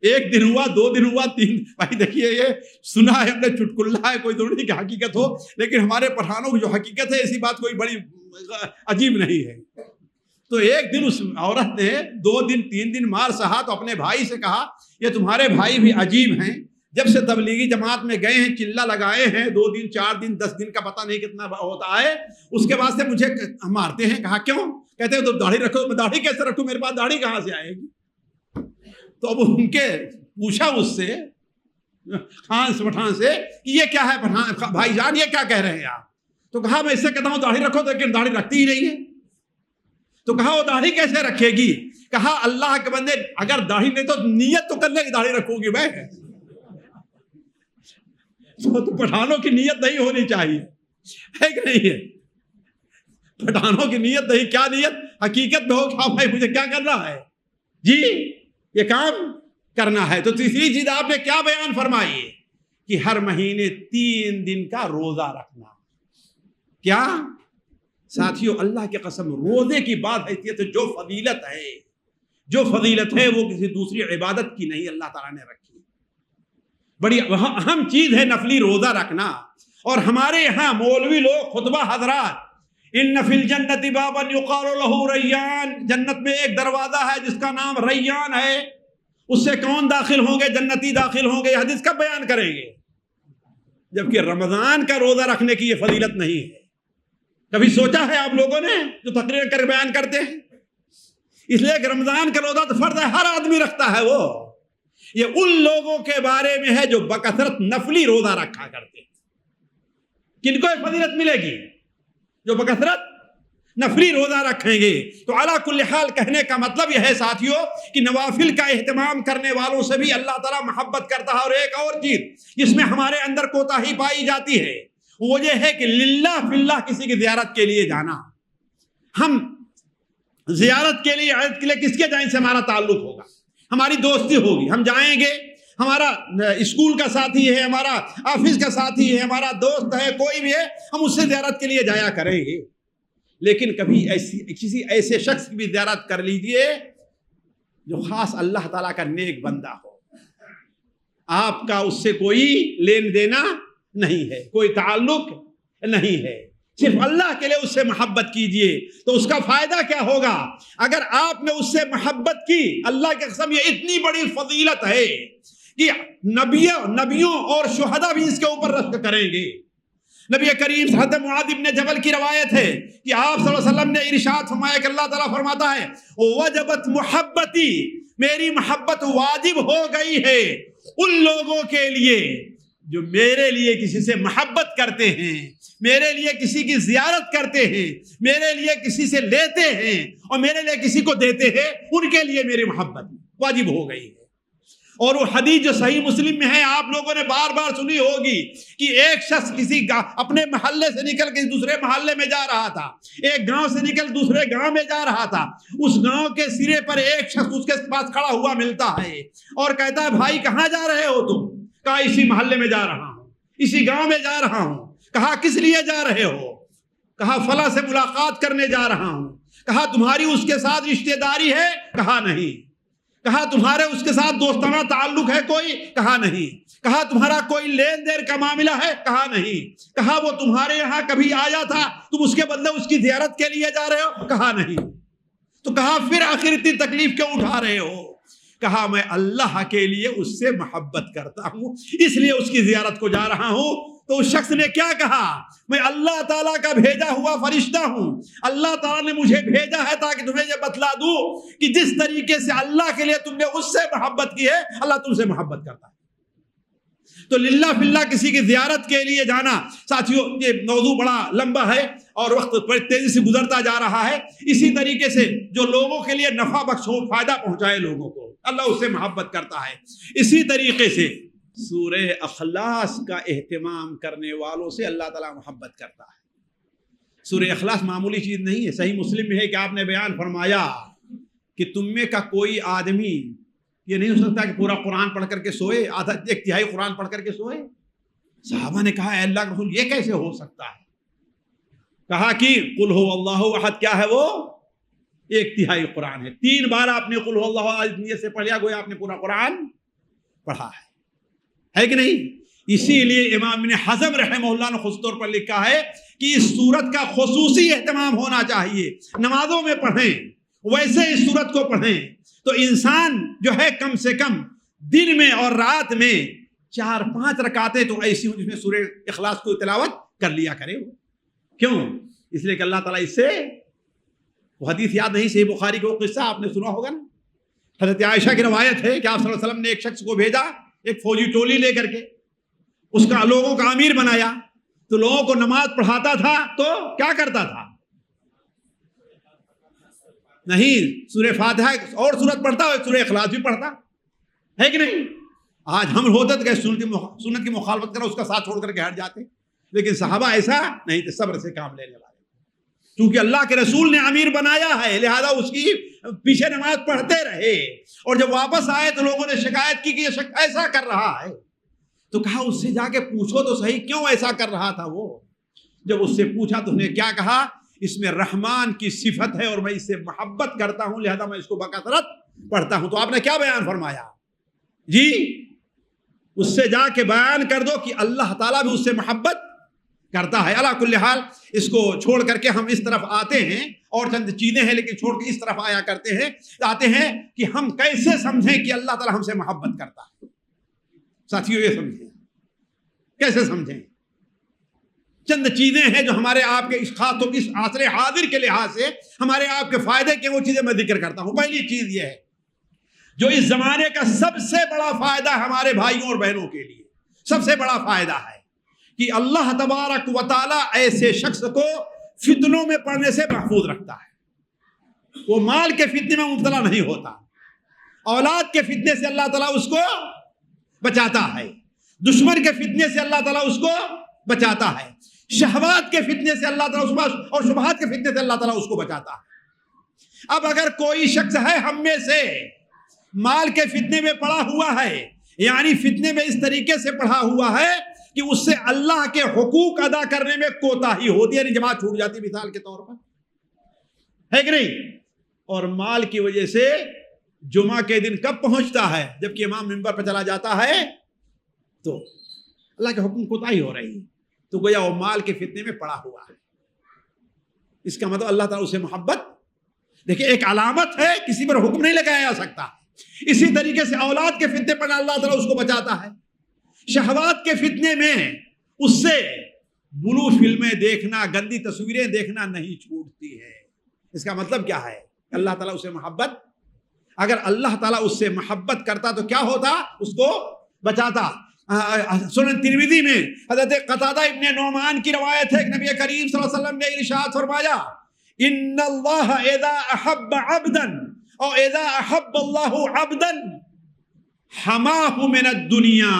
1 دن ہوا، 2 دن ہوا، 3۔ بھائی دیکھیے یہ سنا ہے ہم نے، چٹکلا ہے، کوئی ضروری کہ حقیقت ہو، لیکن ہمارے پٹھانوں کی جو حقیقت ہے ایسی بات کوئی بڑی عجیب نہیں ہے۔ تو ایک دن اس عورت نے 2 دن 3 دن مار سہا تو اپنے بھائی سے کہا یہ تمہارے بھائی بھی عجیب ہیں، جب سے تبلیغی جماعت میں گئے ہیں چلہ لگائے ہیں، 2 دن 4 دن 10 دن کا پتہ نہیں کتنا ہوتا ہے، اس کے بعد سے مجھے مارتے ہیں۔ کہا کیوں؟ کہتے ہیں تو داڑھی رکھو۔ میں داڑھی کیسے رکھوں، میرے پاس داڑھی کہاں سے آئے گی؟ تو اب ان کے پوچھا اس سے، خان سے پٹھان سے، کہ یہ کیا ہے بھائی جان، یہ کیا کہہ رہے ہیں آپ؟ تو کہا میں اس سے کہتا ہوں داڑھی رکھو، لیکن داڑھی رکھتی ہی نہیں ہے۔ تو کہا وہ داڑھی کیسے رکھے گی؟ کہا اللہ کے بندے اگر داڑھی نہیں تو نیت تو کر لے کہ داڑھی رکھوں گی میں۔ تو پٹھانوں کی نیت نہیں ہونی چاہیے، ہے کہ نہیں ہے؟ پٹھانوں کی نیت نہیں، کیا نیت حقیقت میں ہو کہ ہاں بھائی مجھے کیا کرنا ہے، جی یہ کام کرنا ہے۔ تو تیسری چیز آپ نے کیا بیان فرمائی ہے کہ ہر مہینے 3 دن کا روزہ رکھنا۔ کیا ساتھیوں، اللہ کی قسم روزے کی بات حیثیت ہے، جو فضیلت ہے وہ کسی دوسری عبادت کی نہیں، اللہ تعالیٰ نے رکھی۔ بڑی اہم چیز ہے نفلی روزہ رکھنا۔ اور ہمارے یہاں مولوی لوگ خطبہ حضرات، ان فی الجنت بابا یقال له ریان، جنت میں ایک دروازہ ہے جس کا نام ریان ہے، اس سے کون داخل ہوں گے؟ جنتی داخل ہوں گے۔ یہ حدیث کب بیان کریں گے؟ جبکہ رمضان کا روزہ رکھنے کی یہ فضیلت نہیں ہے۔ کبھی سوچا ہے آپ لوگوں نے جو تقریر کر بیان کرتے ہیں؟ اس لیے کہ رمضان کا روزہ تو فرض ہے، ہر آدمی رکھتا ہے، وہ یہ ان لوگوں کے بارے میں ہے جو بکثرت نفلی روزہ رکھا کرتے ہیں۔ کن کو فضیلت ملے گی؟ جو بکثرت نفلی روزہ رکھیں گے. تو علی کل حال کہنے کا مطلب یہ ہے ساتھیو کہ نوافل کا اہتمام کرنے والوں سے بھی اللہ تعالیٰ محبت کرتا ہے. اور ایک اور چیز جس میں ہمارے اندر کوتاہی پائی جاتی ہے وہ یہ ہے کہ للہ فی اللہ کسی کی زیارت کے لیے جانا. ہم زیارت کے لیے عید کے لیے کس کے جائیں سے ہمارا تعلق ہوگا, ہماری دوستی ہوگی, ہم جائیں گے, ہمارا اسکول کا ساتھی ہے, ہمارا آفس کا ساتھی ہے, ہمارا دوست ہے, کوئی بھی ہے, ہم اس سے زیارت کے لیے جایا کریں گے. لیکن کبھی کسی ایسے شخص کی بھی زیارت کر لیجئے جو خاص اللہ تعالیٰ کا نیک بندہ ہو, آپ کا اس سے کوئی لین دینا نہیں ہے, کوئی تعلق نہیں ہے, صرف اللہ کے لیے اس سے محبت کیجئے. تو اس کا فائدہ کیا ہوگا؟ اگر آپ نے اس سے محبت کی, اللہ کی قسم یہ اتنی بڑی فضیلت ہے کہ نبیوں اور شہداء بھی اس کے اوپر رشک کریں گے. نبی کریم حضرت معاذ بن جبل کی روایت ہے کہ آپ صلی اللہ علیہ وسلم نے ارشاد فرمایا کہ اللہ تعالیٰ فرماتا ہے وجبت محبتی, میری محبت واجب ہو گئی ہے ان لوگوں کے لیے جو میرے لیے کسی سے محبت کرتے ہیں, میرے لیے کسی کی زیارت کرتے ہیں, میرے لیے کسی سے لیتے ہیں اور میرے لیے کسی کو دیتے ہیں, ان کے لیے میری محبت واجب ہو گئی ہے. اور وہ حدیث جو صحیح مسلم میں ہے آپ لوگوں نے بار بار سنی ہوگی کہ ایک شخص کسی اپنے محلے سے نکل کے دوسرے محلے میں جا رہا تھا, ایک گاؤں سے نکل دوسرے گاؤں میں جا رہا تھا. اس گاؤں کے سرے پر ایک شخص اس کے پاس کھڑا ہوا ملتا ہے اور کہتا ہے بھائی کہاں جا رہے ہو تم؟ کہا اسی محلے میں جا رہا ہوں, اسی گاؤں میں جا رہا ہوں. کہا کس لیے جا رہے ہو؟ کہا فلاں سے ملاقات کرنے جا رہا ہوں. کہا تمہاری اس کے ساتھ رشتہ داری ہے؟ کہا نہیں. کہا تمہارے اس کے ساتھ دوستانہ تعلق ہے کوئی؟ کہا نہیں. کہا تمہارا کوئی لین دین کا معاملہ ہے؟ کہا نہیں. کہا وہ تمہارے یہاں کبھی آیا تھا تم اس کے بدلے اس کی زیارت کے لیے جا رہے ہو؟ کہا نہیں. تو کہا پھر آخر اتنی تکلیف کیوں اٹھا رہے ہو؟ کہا میں اللہ کے لیے اس سے محبت کرتا ہوں اس لیے اس کی زیارت کو جا رہا ہوں. تو اس شخص نے کیا کہا؟ میں اللہ تعالیٰ کا بھیجا ہوا فرشتہ ہوں, اللہ تعالیٰ نے مجھے بھیجا ہے تاکہ تمہیں یہ بتلا دوں کہ جس طریقے سے اللہ کے لیے تم نے اس سے محبت کی ہے اللہ تم سے محبت کرتا ہے. تو للہ فی اللہ کسی کی زیارت کے لیے جانا ساتھیوں یہ موضوع بڑا لمبا ہے اور وقت بڑی تیزی سے گزرتا جا رہا ہے. اسی طریقے سے جو لوگوں کے لیے نفع بخش ہو, فائدہ پہنچائے لوگوں کو, اللہ اس سے محبت کرتا ہے. اسی طریقے سے سورہ اخلاص کا اہتمام کرنے والوں سے اللہ تعالیٰ محبت کرتا ہے. سورہ اخلاص معمولی چیز نہیں ہے. صحیح مسلم میں ہے کہ آپ نے بیان فرمایا کہ تم میں کا کوئی آدمی یہ نہیں ہو سکتا کہ پورا قرآن پڑھ کر کے سوئے, آدھا ایک تہائی قرآن پڑھ کر کے سوئے. صحابہ نے کہا اے اللہ کے رسول یہ کیسے ہو سکتا ہے؟ کہا کہ قل هو اللہ احد کیا ہے وہ؟ ایک تہائی قرآن ہے. 3 بار آپ نے قل هو اللہ احد نیت سے پڑھ لیا گویا آپ نے پورا قرآن پڑھا ہے کہ نہیں؟ اسی لیے امام ابن حزم رحمہ اللہ نے خاص طور پر لکھا ہے کہ اس سورت کا خصوصی اہتمام ہونا چاہیے. نمازوں میں پڑھیں, ویسے اس سورت کو پڑھیں تو انسان جو ہے کم سے کم دن میں اور رات میں 4-5 رکعتیں تو ایسی ہوں جس میں سورہ اخلاص کو تلاوت کر لیا کرے. کیوں؟ اس لیے کہ اللہ تعالیٰ اس سے وہ حدیث یاد نہیں, صحیح بخاری کا وہ قصہ آپ نے سنا ہوگا نا. حضرت عائشہ کی روایت ہے کہ آپ صلی اللہ علیہ وسلم نے ایک شخص کو بھیجا ایک فوجی ٹولی لے کر کے, اس کا لوگوں کا امیر بنایا. تو لوگوں کو نماز پڑھاتا تھا تو کیا کرتا تھا؟ نہیں, سورہ فاتحہ اور سورت پڑھتا ہے, سورہ اخلاص بھی پڑھتا ہے کہ نہیں؟ آج ہم ہوتے تو کہ سنت کی مخالفت کرو اس کا ساتھ چھوڑ کر کے ہٹ جاتے, لیکن صحابہ ایسا نہیں تھے, صبر سے کام لینے والے. کیونکہ اللہ کے رسول نے امیر بنایا ہے لہذا اس کی پیچھے نماز پڑھتے رہے. اور جب واپس آئے تو لوگوں نے شکایت کی کہ یہ شخص ایسا کر رہا ہے. تو کہا اس سے جا کے پوچھو تو صحیح کیوں ایسا کر رہا تھا وہ. جب اس سے پوچھا تو انہیں کیا کہا؟ اس میں رحمان کی صفت ہے اور میں اس سے محبت کرتا ہوں لہذا میں اس کو بکثرت پڑھتا ہوں. تو آپ نے کیا بیان فرمایا؟ جی اس سے جا کے بیان کر دو کہ اللہ تعالیٰ بھی اس سے محبت کرتا ہے. اللہ کل حال اس کو چھوڑ کر کے ہم اس طرف آتے ہیں اور چند چیزیں ہیں لیکن چھوڑ کے اس طرف آتے ہیں کہ ہم کیسے سمجھیں کہ اللہ تعالیٰ ہم سے محبت کرتا ہے. ساتھیوں یہ سمجھیں, کیسے سمجھیں؟ چند چیزیں ہیں جو ہمارے آپ کے خاص طور اس عصر حاضر کے لحاظ سے ہمارے آپ کے فائدے کے, وہ چیزیں میں ذکر کرتا ہوں. پہلی چیز یہ ہے جو اس زمانے کا سب سے بڑا فائدہ ہمارے بھائیوں اور بہنوں کے لیے سب سے بڑا فائدہ ہے کہ اللہ تبارک و تعالیٰ ایسے شخص کو فتنوں میں پڑنے سے محفوظ رکھتا ہے، وہ مال کے فتنے میں مبتلا نہیں ہوتا، اولاد کے فتنے سے اللہ تعالیٰ اس کو بچاتا ہے، دشمن کے فتنے سے اللہ تعالیٰ اس کو بچاتا ہے، شہوات کے فتنے سے اللہ تعالیٰ اور شبہات کے فتنے سے اللہ تعالیٰ اس کو بچاتا ہے۔ اب اگر کوئی شخص ہے ہم میں سے مال کے فتنے میں پڑا ہوا ہے، یعنی فتنے میں اس طریقے سے پڑا ہوا ہے کہ اس سے اللہ کے حقوق ادا کرنے میں کوتاہی ہوتی ہے، یعنی جماعت چھوٹ جاتی ہے مثال کے طور پر، ہے کہ نہیں؟ اور مال کی وجہ سے جمعہ کے دن کب پہنچتا ہے؟ جبکہ امام منبر پر چلا جاتا ہے تو اللہ کے حکم کوتاہی ہو رہی ہے، تو گویا وہ مال کے فتنے میں پڑا ہوا ہے۔ اس کا مطلب اللہ تعالیٰ اسے محبت، دیکھیں ایک علامت ہے، کسی پر حکم نہیں لگایا جا سکتا۔ اسی طریقے سے اولاد کے فتنے پر اللہ تعالیٰ اس کو بچاتا ہے، شہوات کے فتنے میں اس سے بلو فلمیں دیکھنا، گندی تصویریں دیکھنا نہیں چھوٹتی ہے۔ اس کا مطلب کیا ہے؟ اللہ تعالیٰ اسے محبت، اگر اللہ تعالیٰ اس سے محبت کرتا تو کیا ہوتا؟ اس کو بچاتا۔ سنن ترمذی میں حضرت قتادہ ابن نعمان کی روایت ہے کہ نبی کریم صلی اللہ علیہ وسلم نے ارشاد فرمایا، ان اللہ اذا احب عبدا او اذا احب اللہ عبدا حماہ من الدنیا،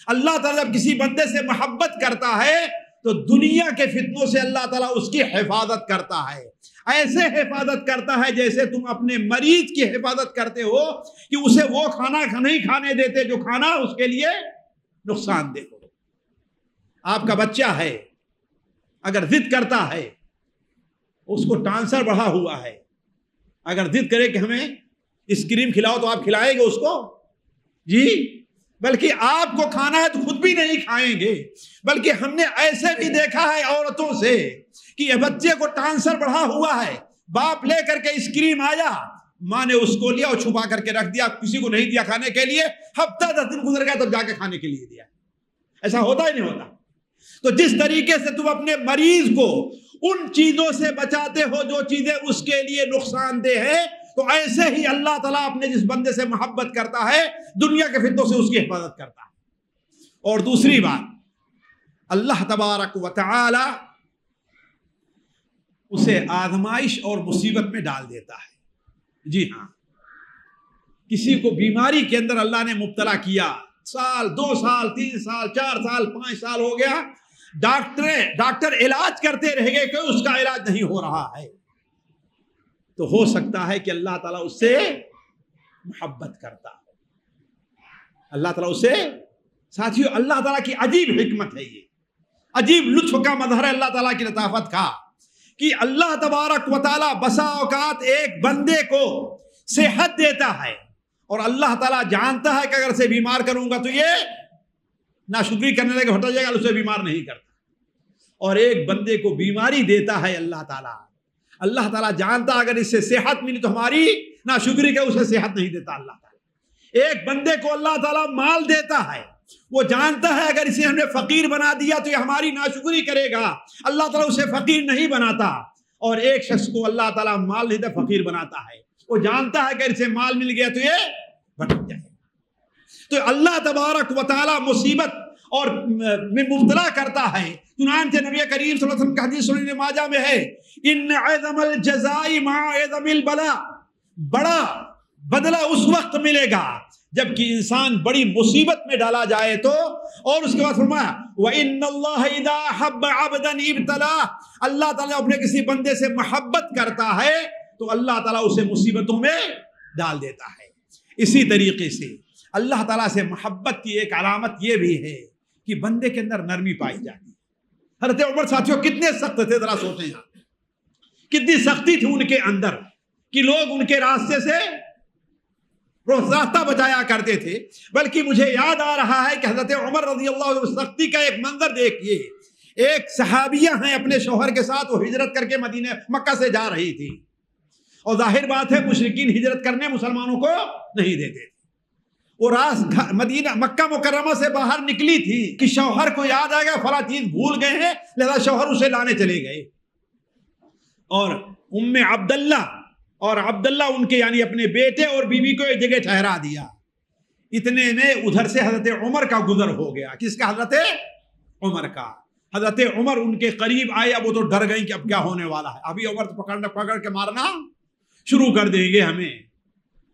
اللہ تعالیٰ جب کسی بندے سے محبت کرتا ہے تو دنیا کے فتنوں سے اللہ تعالیٰ اس کی حفاظت کرتا ہے، ایسے حفاظت کرتا ہے جیسے تم اپنے مریض کی حفاظت کرتے ہو کہ اسے وہ کھانا نہیں کھانے دیتے جو کھانا اس کے لیے نقصان دہ ہو۔ آپ کا بچہ ہے، اگر ضد کرتا ہے، اس کو ٹانسر بڑھا ہوا ہے، اگر ضد کرے کہ ہمیں آئس کریم کھلاؤ تو آپ کھلائیں گے اس کو؟ جی، بلکہ آپ کو کھانا ہے تو خود بھی نہیں کھائیں گے۔ بلکہ ہم نے ایسے بھی دیکھا ہے عورتوں سے کہ یہ بچے کو ٹانسر بڑھا ہوا ہے، باپ لے کر کے آئس کریم آیا، ماں نے اس کو لیا اور چھپا کر کے رکھ دیا، کسی کو نہیں دیا کھانے کے لیے، ہفتہ 10 دن گزر گیا تب جا کے کھانے کے لیے دیا۔ ایسا ہوتا ہی نہیں ہوتا۔ تو جس طریقے سے تم اپنے مریض کو ان چیزوں سے بچاتے ہو جو چیزیں اس کے لیے نقصان دہ ہے، تو ایسے ہی اللہ تعالیٰ اپنے جس بندے سے محبت کرتا ہے دنیا کے فتنوں سے اس کی حفاظت کرتا ہے۔ اور دوسری بات، اللہ تبارک و تعالی اسے آزمائش اور مصیبت میں ڈال دیتا ہے۔ جی ہاں، کسی کو بیماری کے اندر اللہ نے مبتلا کیا، سال 2 سال 3 سال 4 سال 5 سال ہو گیا، ڈاکٹر علاج کرتے رہ گئے کہ اس کا علاج نہیں ہو رہا ہے، تو ہو سکتا ہے کہ اللہ تعالیٰ اس سے محبت کرتا ہے۔ اللہ تعالیٰ اس سے، ساتھیو اللہ تعالیٰ کی عجیب حکمت ہے، یہ عجیب لطف کا مظہر ہے اللہ تعالیٰ کی لطافت کا، کہ اللہ تبارک و تعالیٰ بسا اوقات ایک بندے کو صحت دیتا ہے اور اللہ تعالیٰ جانتا ہے کہ اگر اسے بیمار کروں گا تو یہ ناشکری کرنے لگے، ہٹ جائے گا، اسے بیمار نہیں کرتا۔ اور ایک بندے کو بیماری دیتا ہے اللہ تعالیٰ، اللہ تعالیٰ جانتا ہے اگر اس سے صحت ملی تو ہماری ناشکری کا، اسے صحت نہیں دیتا اللہ تعالیٰ۔ ایک بندے کو اللہ تعالیٰ مال دیتا ہے، وہ جانتا ہے اگر اسے ہم نے فقیر بنا دیا تو یہ ہماری ناشکری کرے گا، اللہ تعالیٰ اسے فقیر نہیں بناتا۔ اور ایک شخص کو اللہ تعالیٰ مال نہیں دیتا، فقیر بناتا ہے، وہ جانتا ہے کہ اسے مال مل گیا تو یہ بھٹک جائے گا۔ تو اللہ تبارک و تعالیٰ مصیبت اور میں مبتلا کرتا ہے۔ چنانچہ نبی کریم صلی اللہ علیہ وسلم کا حدیث سنن ماجہ میں ہے، ان عظم الجزاء مع عظم البلاء، بڑا بدلہ اس وقت ملے گا جبکہ انسان بڑی مصیبت میں ڈالا جائے تو۔ اور اس کے بعد فرمایا وَإِنَّ اللَّهَ إِذَا أَحَبَّ عَبْدًا ابْتَلَاهُ، اللہ تعالیٰ اپنے کسی بندے سے محبت کرتا ہے تو اللہ تعالیٰ اسے مصیبتوں میں ڈال دیتا ہے۔ اسی طریقے سے اللہ تعالیٰ سے محبت کی ایک علامت یہ بھی ہے کہ بندے کے اندر نرمی پائی جاتی ہے۔ حضرت عمر ساتھیوں کتنے سخت تھے، ذرا سوچیں آپ، کتنی سختی تھی ان کے اندر کہ لوگ ان کے راستے سے راستہ بچایا کرتے تھے۔ بلکہ مجھے یاد آ رہا ہے کہ حضرت عمر رضی اللہ عنہ سختی کا ایک منظر دیکھیے، ایک صحابیہ ہیں اپنے شوہر کے ساتھ، وہ ہجرت کر کے مکہ سے جا رہی تھی، اور ظاہر بات ہے مشرکین ہجرت کرنے مسلمانوں کو نہیں دیتے تھے۔ وہ مدینہ مکہ مکرمہ سے باہر نکلی تھی کہ شوہر کو یاد آ گیا فلاں چیز بھول گئے ہیں، لہذا شوہر اسے لانے چلے گئے، اور ام عبداللہ اور عبداللہ ان کے یعنی اپنے بیٹے اور بیوی کو ایک جگہ ٹھہرا دیا۔ اتنے میں ادھر سے حضرت عمر کا گزر ہو گیا۔ کس کا؟ حضرت عمر کا۔ حضرت عمر ان کے قریب آئے، اب وہ تو ڈر گئی کہ اب کیا ہونے والا ہے، ابھی عمر تو پکڑ کے مارنا شروع کر دیں گے ہمیں۔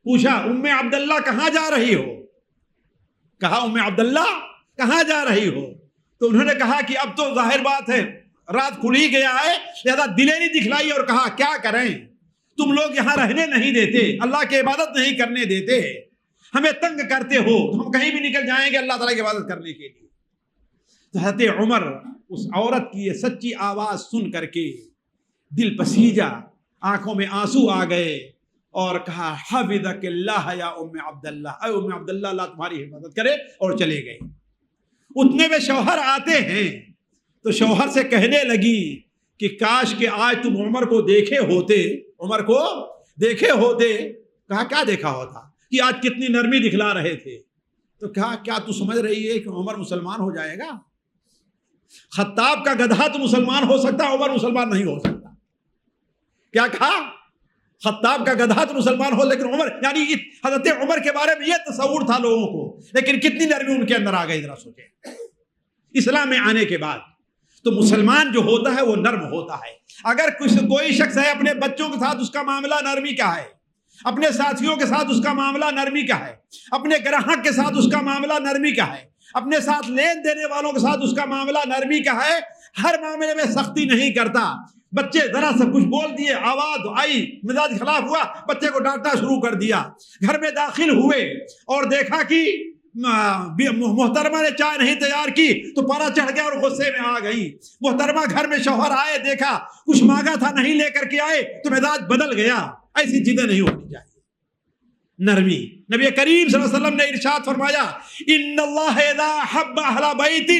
پوچھا ام عبداللہ کہاں جا رہی ہو؟ کہا ام عبداللہ کہاں جا رہی ہو؟ تو انہوں نے کہا کہ اب تو ظاہر بات ہے رات کھل ہی گیا ہے، لہذا دلیری دکھلائی اور کہا کیا کریں، تم لوگ یہاں رہنے نہیں دیتے، اللہ کی عبادت نہیں کرنے دیتے، ہمیں تنگ کرتے ہو، تو ہم کہیں بھی نکل جائیں گے اللہ تعالیٰ کی عبادت کرنے کے لیے۔ تو حضرت عمر اس عورت کی یہ سچی آواز سن کر کے دل پسیجا، آنکھوں میں آنسو آ گئے اور کہا حفظک اللہ یا ام عبداللہ، اے ام عبداللہ اللہ تمہاری حفاظت کرے، اور چلے گئے۔ اتنے میں شوہر آتے ہیں تو شوہر سے کہنے لگی کہ کاش کہ آج تم عمر کو دیکھے ہوتے، عمر کو دیکھے ہوتے۔ کہا کیا دیکھا ہوتا؟ کہ آج کتنی نرمی دکھلا رہے تھے۔ تو کہا کیا تو سمجھ رہی ہے کہ عمر مسلمان ہو جائے گا؟ خطاب کا گدھا تو مسلمان ہو سکتا، عمر مسلمان نہیں ہو سکتا۔ کیا کہا؟ خطاب کا گدھا تو مسلمان ہو، لیکن عمر، یعنی حضرت عمر کے بارے میں یہ تصور تھا لوگوں کو، لیکن کتنی نرمی ان کے اندر آ گئی، ذرا سوچیں۔ اسلام میں آنے کے بعد تو مسلمان جو ہوتا ہے وہ نرم ہوتا ہے۔ اگر کوئی شخص ہے اپنے بچوں کے ساتھ اس کا معاملہ نرمی کا ہے، اپنے ساتھیوں کے ساتھ اس کا معاملہ نرمی کا ہے، اپنے گراہک کے ساتھ اس کا معاملہ نرمی کا ہے، اپنے ساتھ لین دینے والوں کے ساتھ اس کا معاملہ نرمی کا ہے، ہر معاملے میں سختی نہیں کرتا۔ بچے ذرا سا کچھ بول دیے، آواز آئی، مزاج خلاف ہوا، بچے کو ڈانٹنا شروع کر دیا۔ گھر میں داخل ہوئے اور دیکھا کہ محترمہ نے چائے نہیں تیار کی تو پارا چڑھ گیا اور غصے میں آ گئی۔ محترمہ گھر میں شوہر آئے، دیکھا کچھ مانگا تھا نہیں لے کر کے آئے تو مزاج بدل گیا۔ ایسی چیزیں نہیں ہونی چاہیے۔ نرمی، نبی کریم صلی اللہ علیہ وسلم نے ارشاد فرمایا ان اللہ اذا حب اہل بیت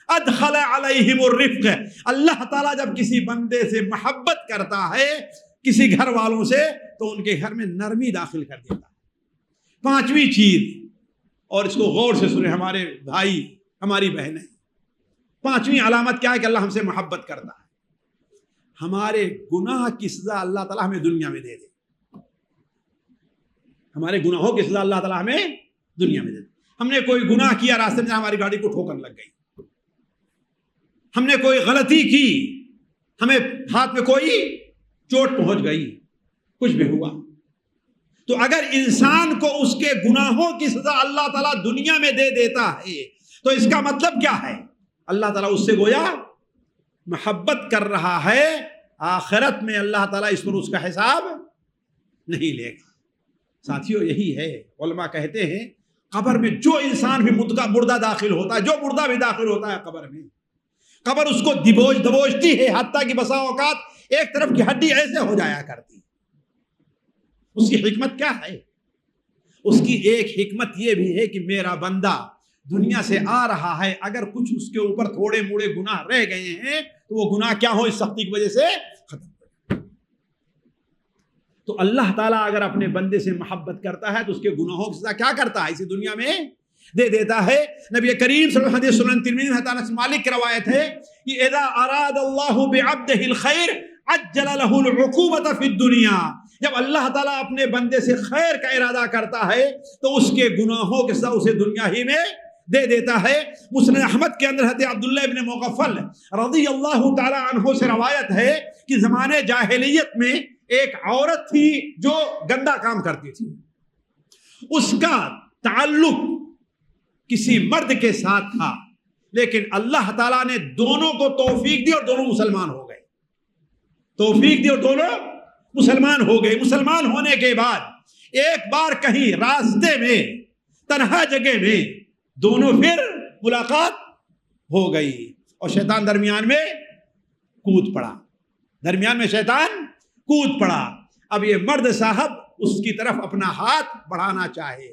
ادخل علیہم الرفق، اللہ تعالیٰ جب کسی بندے سے محبت کرتا ہے، کسی گھر والوں سے، تو ان کے گھر میں نرمی داخل کر دیتا ہے۔ پانچویں چیز، اور اس کو غور سے سنیں ہمارے بھائی، ہماری بہنیں، پانچویں علامت کیا ہے کہ اللہ ہم سے محبت کرتا ہے؟ ہمارے گناہ کی سزا اللہ تعالیٰ ہمیں دنیا میں دے دے۔ ہمارے گناہوں کی سزا اللہ تعالیٰ ہمیں دنیا میں دے دے۔ ہم نے کوئی گناہ کیا، راستے میں ہماری گاڑی کو ٹھوکر لگ گئی، ہم نے کوئی غلطی کی، ہمیں ہاتھ میں کوئی چوٹ پہنچ گئی، کچھ بھی ہوا، تو اگر انسان کو اس کے گناہوں کی سزا اللہ تعالیٰ دنیا میں دے دیتا ہے تو اس کا مطلب کیا ہے؟ اللہ تعالیٰ اس سے گویا محبت کر رہا ہے، آخرت میں اللہ تعالیٰ اس پر اس کا حساب نہیں لے گا۔ ساتھیو یہی ہے، علماء کہتے ہیں قبر میں جو انسان بھی مردہ داخل ہوتا ہے، جو مردہ بھی داخل ہوتا ہے قبر میں، قبر اس کو دبوچتی ہے، حتیٰ کہ بسا اوقات ایک طرف کی ہڈی ایسے ہو جایا کرتی۔ اس کی حکمت کیا ہے؟ اس کی ایک حکمت یہ بھی ہے کہ میرا بندہ دنیا سے آ رہا ہے، اگر کچھ اس کے اوپر تھوڑے موڑے گناہ رہ گئے ہیں تو وہ گناہ کیا ہو، اس سختی کی وجہ سے ختم ہو جائے۔ تو اللہ تعالیٰ اگر اپنے بندے سے محبت کرتا ہے تو اس کے گناہوں کی سزا کیا کرتا ہے؟ اسی دنیا میں دے دیتا ہے۔ نبی کریم صلی اللہ علیہ وسلم سنن ترمذی میں انس مالک کی روایت ہے کہ اذا اراد اللہ بعبده الخير عجل له العقوبۃ فی الدنیا، جب اللہ تعالیٰ اپنے بندے سے خیر کا ارادہ کرتا ہے تو اس کے گناہوں کے سزا اسے دنیا ہی میں دے دیتا ہے۔ مسند احمد کے اندر حضرت عبداللہ ابن مغفل رضی اللہ تعالی عنہ سے روایت ہے کہ زمانے جاہلیت میں ایک عورت تھی جو گندا کام کرتی تھی، اس کا تعلق کسی مرد کے ساتھ تھا، لیکن اللہ تعالیٰ نے دونوں کو توفیق دی اور دونوں مسلمان ہو گئے، توفیق دی اور دونوں مسلمان ہو گئے۔ مسلمان ہونے کے بعد ایک بار کہیں راستے میں تنہا جگہ میں دونوں پھر ملاقات ہو گئی اور شیطان درمیان میں کود پڑا، درمیان میں شیطان کود پڑا۔ اب یہ مرد صاحب اس کی طرف اپنا ہاتھ بڑھانا چاہے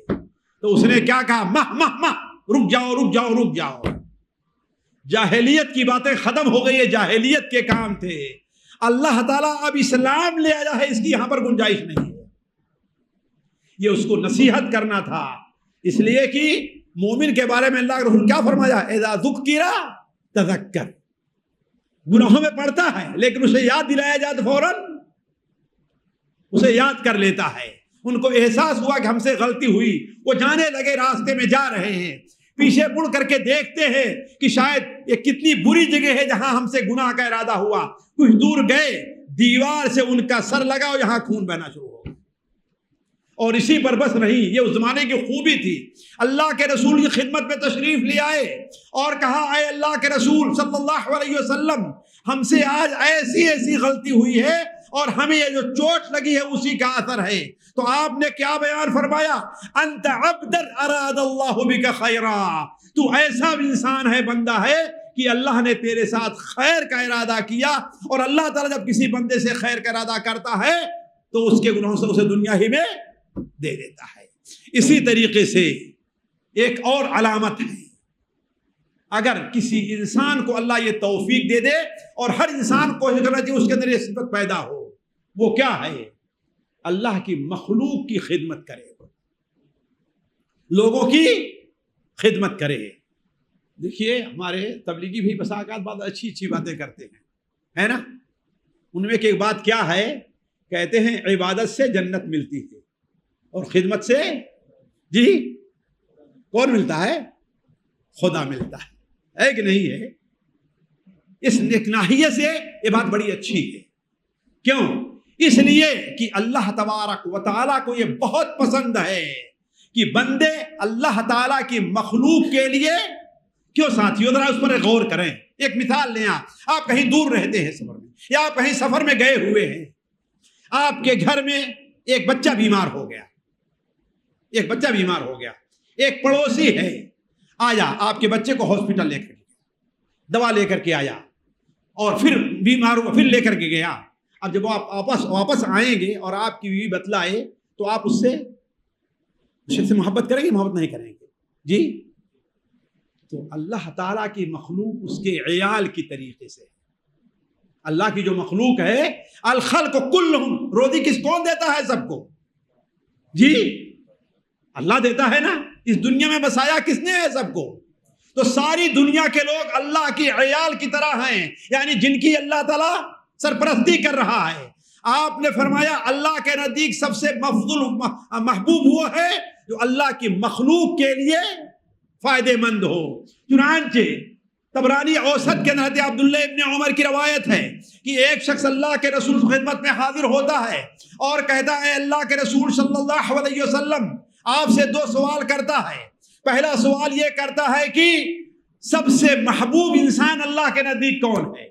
تو اس نے کیا کہا، مہ مہ مہ، رک جاؤ رک جاؤ رک جاؤ۔ جاہلیت کی باتیں ختم ہو گئی، یہ جاہلیت کے کام تھے، اللہ تعالیٰ اب اسلام لے آیا ہے، اس کی یہاں پر گنجائش نہیں ہے۔ یہ اس کو نصیحت کرنا تھا، اس لیے کہ مومن کے بارے میں اللہ کے رسول کیا فرمایا، اذا ذکر تذکر، گناہوں میں پڑتا ہے لیکن اسے یاد دلایا جائے تو فوراً اسے یاد کر لیتا ہے۔ ان کو احساس ہوا کہ ہم سے غلطی ہوئی، وہ جانے لگے، راستے میں جا رہے ہیں، پیچھے مڑ کر کے دیکھتے ہیں کہ شاید یہ کتنی بری جگہ ہے جہاں ہم سے گناہ کا ارادہ ہوا، کچھ دور گئے، دیوار سے ان کا سر لگا اور یہاں خون بہنا شروع ہو گیا۔ اور اسی پر بس نہیں، یہ اس زمانے کی خوبی تھی، اللہ کے رسول کی خدمت میں تشریف لے آئے اور کہا اے اللہ کے رسول صلی اللہ علیہ وسلم، ہم سے آج ایسی ایسی غلطی ہوئی ہے اور ہمیں یہ جو چوٹ لگی ہے اسی کا اثر ہے۔ تو آپ نے کیا بیان فرمایا؟ انت عبد اراد اللہ بک خیرا، تو ایسا انسان ہے، بندہ ہے کہ اللہ نے تیرے ساتھ خیر کا ارادہ کیا، اور اللہ تعالیٰ جب کسی بندے سے خیر کا ارادہ کرتا ہے تو اس کے گناہوں سے اسے دنیا ہی میں دے دیتا ہے۔ اسی طریقے سے ایک اور علامت ہے، اگر کسی انسان کو اللہ یہ توفیق دے دے، اور ہر انسان کو کوشش کرنا چاہیے اس کے اندر یہ صفت پیدا ہو، وہ کیا ہے؟ اللہ کی مخلوق کی خدمت کرے، لوگوں کی خدمت کرے۔ دیکھیے ہمارے تبلیغی بھی بسا اوقات بات اچھی اچھی باتیں کرتے ہیں، ہے نا؟ ان میں ایک بات کیا ہے؟ کہتے ہیں عبادت سے جنت ملتی ہے اور خدمت سے جی کون ملتا ہے؟ خدا ملتا ہے کہ نہیں ہے؟ اس ناحیے سے یہ بات بڑی اچھی ہے۔ کیوں؟ اس لیے کہ اللہ تبارک و تعالیٰ کو یہ بہت پسند ہے کہ بندے اللہ تعالیٰ کی مخلوق کے لیے کیوں ساتھیوں ذرا اس پر غور کریں۔ ایک مثال لیں، آپ کہیں دور رہتے ہیں سفر میں، یا آپ کہیں سفر میں گئے ہوئے ہیں، آپ کے گھر میں ایک بچہ بیمار ہو گیا، ایک بچہ بیمار ہو گیا، ایک پڑوسی ہے آیا آپ کے بچے کو ہاسپٹل لے کر دوا لے کر کے آیا، اور پھر بیمار ہوا، پھر لے کر کے گیا۔ اب جب آپ واپس آئیں گے اور آپ کی بیوی بتلائے تو آپ اس سے محبت کریں گے؟ محبت نہیں کریں گے جی؟ تو اللہ تعالیٰ کی مخلوق اس کے عیال کی طریقے سے، اللہ کی جو مخلوق ہے، الخلق کلہم، روزی کون دیتا ہے سب کو؟ جی اللہ دیتا ہے نا، اس دنیا میں بسایا کس نے ہے سب کو؟ تو ساری دنیا کے لوگ اللہ کی عیال کی طرح ہیں، یعنی جن کی اللہ تعالیٰ سرپرستی کر رہا ہے۔ آپ نے فرمایا اللہ کے نزدیک سب سے مفضول محبوب وہ ہے جو اللہ کی مخلوق کے لیے فائدہ مند ہو۔ چنانچہ طبرانی اوسط کے نحت عبداللہ ابن عمر کی روایت ہے کہ ایک شخص اللہ کے رسول خدمت میں حاضر ہوتا ہے اور کہتا ہے اللہ کے رسول صلی اللہ علیہ وسلم، آپ سے دو سوال کرتا ہے۔ پہلا سوال یہ کرتا ہے کہ سب سے محبوب انسان اللہ کے نزدیک کون ہے،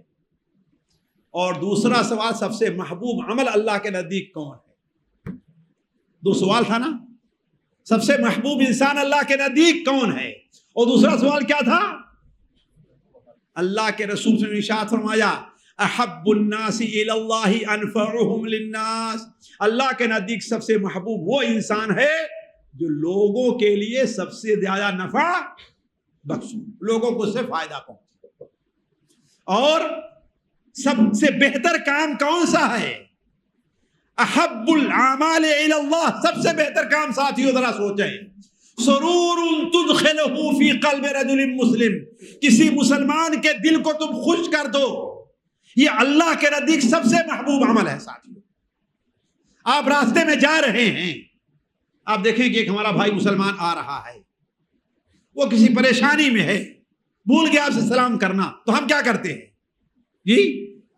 اور دوسرا سوال سب سے محبوب عمل اللہ کے نزدیک کون ہے۔ دو سوال تھا نا، سب سے محبوب انسان اللہ کے نزدیک کون ہے، اور دوسرا سوال کیا تھا؟ اللہ کے رسول نے ارشاد فرمایا احب الناس الی اللہ انفعهم للناس، اللہ کے نزدیک سب سے محبوب وہ انسان ہے جو لوگوں کے لیے سب سے زیادہ نفع بخشو، لوگوں کو اس سے فائدہ پہنچے۔ اور سب سے بہتر کام کون سا ہے؟ احب الاعمال الی اللہ، سب سے بہتر کام ساتھیوں ذرا سوچیں، سرور تدخلہ فی قلب رجل مسلم، کسی مسلمان کے دل کو تم خوش کر دو، یہ اللہ کے نزدیک سب سے محبوب عمل ہے۔ ساتھیوں آپ راستے میں جا رہے ہیں، آپ دیکھیں کہ ایک ہمارا بھائی مسلمان آ رہا ہے، وہ کسی پریشانی میں ہے، بھول گیا آپ سے سلام کرنا، تو ہم کیا کرتے ہیں جی؟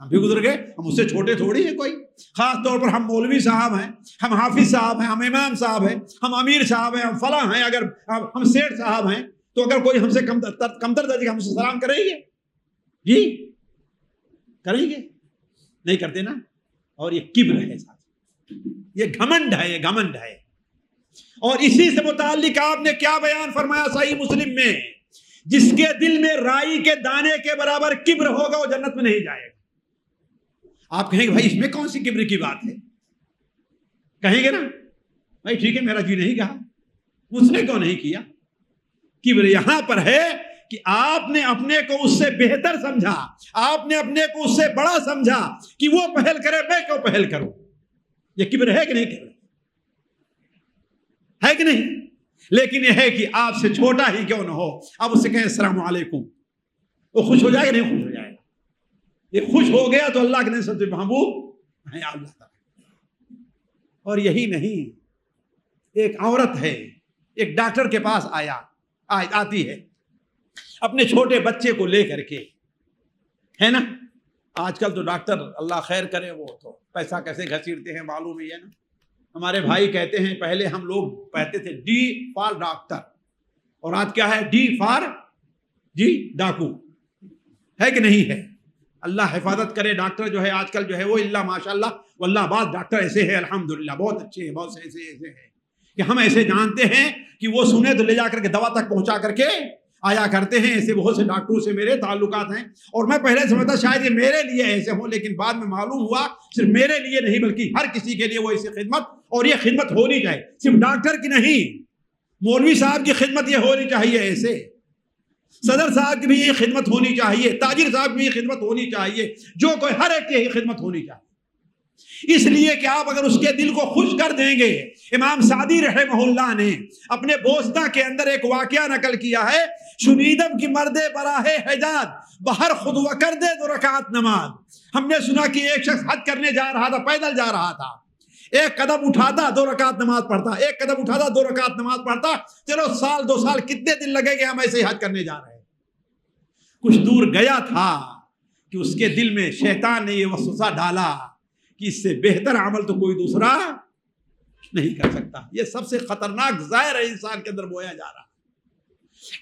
ہم بھی گزر گئے، ہم اس سے چھوٹے تھوڑی ہیں کوئی، خاص طور پر ہم مولوی صاحب ہیں، ہم حافظ صاحب ہیں، ہم امام صاحب ہیں، ہم امیر صاحب ہیں، ہم فلاں ہیں، اگر ہم سیٹھ صاحب ہیں، تو اگر کوئی ہم سے کمتر درجے کا ہم سے سلام کریں گے جی؟ کریں گے؟ نہیں کرتے نا۔ اور یہ کبر ہے ساتھ، یہ گھمنڈ ہے، یہ گھمنڈ ہے۔ اور اسی سے متعلق آپ نے کیا بیان فرمایا صحیح مسلم میں؟ جس کے دل میں رائی کے دانے کے برابر کبر ہوگا وہ جنت میں نہیں جائے گا۔ آپ کہیں گے بھائی اس میں کون سی کبر کی بات ہے؟ کہیں گے نا بھائی ٹھیک ہے میرا جی نہیں کہا، اس نے کیوں نہیں کیا؟ کبر یہاں پر ہے کہ آپ نے اپنے کو اس سے بہتر سمجھا، آپ نے اپنے کو اس سے بڑا سمجھا کہ وہ پہل کرے میں کیوں پہل کروں۔ یہ کبر ہے کہ نہیں؟ کبر ہے کہ نہیں؟ لیکن یہ ہے کہ آپ سے چھوٹا ہی کیوں نہ ہو، آپ اس سے کہیں السلام علیکم، وہ خوش ہو جائے گا؟ نہیں خوش ہو جائے گا۔ یہ خوش ہو گیا تو اللہ کے سب سے محبوب ہے اللہ تعالیٰ۔ اور یہی نہیں، ایک عورت ہے، ایک ڈاکٹر کے پاس آتی ہے، اپنے چھوٹے بچے کو لے کر کے، ہے نا؟ آج کل تو ڈاکٹر اللہ خیر کرے وہ تو پیسہ کیسے گھسیٹتے ہیں معلوم ہی ہے نا. ہمارے بھائی کہتے ہیں پہلے ہم لوگ کہتے تھے ڈی فار ڈاکٹر، اور آج کیا ہے؟ ڈی فار ڈاکو، ہے کہ نہیں ہے؟ اللہ حفاظت کرے. ڈاکٹر جو ہے آج کل جو ہے وہ اللہ ماشاء اللہ واللہ بعض ڈاکٹر ایسے ہیں الحمدللہ بہت اچھے ہیں، بہت سے ایسے ہیں کہ ہم ایسے جانتے ہیں کہ وہ سنے تو لے جا کر کے دوا تک پہنچا کر کے آیا کرتے ہیں. ایسے بہت سے ڈاکٹروں سے میرے تعلقات ہیں، اور میں پہلے سمجھتا شاید یہ میرے لیے ایسے ہوں، لیکن بعد میں معلوم ہوا صرف میرے لیے نہیں بلکہ ہر کسی کے لیے وہ ایسی خدمت، اور یہ خدمت ہونی چاہیے، صرف ڈاکٹر کی نہیں، مولوی صاحب کی خدمت یہ ہونی چاہیے، ایسے صدر صاحب کی بھی یہ خدمت ہونی چاہیے، تاجر صاحب کی بھی یہ خدمت ہونی چاہیے، جو کوئی ہر ایک کی خدمت ہونی چاہیے. اس لیے کہ آپ اگر اس کے دل کو خوش کر دیں گے. امام سعدی رحمہ اللہ نے اپنے بوسطہ کے اندر ایک واقعہ نقل کیا ہے، شنیدم کی مرد براہ حجاز بہر خود و کر دے 2 رکعت نماز. ہم نے سنا کہ ایک شخص حج کرنے جا رہا تھا، پیدل جا رہا تھا، ایک قدم اٹھاتا 2 رکعت نماز پڑھتا، ایک قدم اٹھاتا 2 رکعت نماز پڑھتا. چلو سال 2 سال کتنے دن لگے گے، ہم ایسے ہی حج کرنے جا رہے ہیں. کچھ دور گیا تھا کہ اس کے دل میں شیطان نے یہ وسوسہ ڈالا کہ اس سے بہتر عمل تو کوئی دوسرا نہیں کر سکتا. یہ سب سے خطرناک زہر ہے انسان کے اندر بویا جا رہا ہے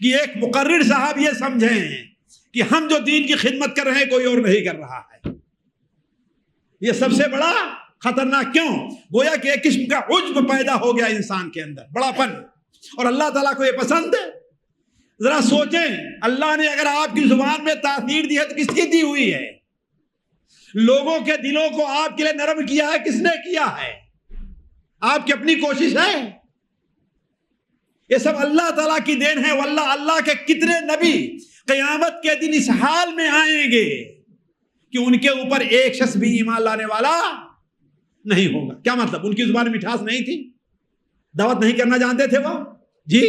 کہ ایک مقرر صاحب یہ سمجھیں کہ ہم جو دین کی خدمت کر رہے ہیں کوئی اور نہیں کر رہا ہے. یہ سب سے بڑا خطرناک. کیوں؟ گویا کہ ایک قسم کا عجب پیدا ہو گیا انسان کے اندر، بڑا پن، اور اللہ تعالیٰ کو یہ پسند ہے. ذرا سوچیں، اللہ نے اگر آپ کی زبان میں تاثیر دی ہے تو کس کی دی ہوئی ہے؟ لوگوں کے دلوں کو آپ کے لیے نرم کیا ہے، کس نے کیا ہے؟ آپ کی اپنی کوشش ہے؟ یہ سب اللہ تعالیٰ کی دین ہے. واللہ اللہ کے کتنے نبی قیامت کے دن اس حال میں آئیں گے کہ ان کے اوپر ایک شخص بھی ایمان لانے والا نہیں ہوگا. کیا مطلب؟ ان کی زبان میں مٹھاس نہیں تھی، دعوت نہیں کرنا جانتے تھے وہ؟ جی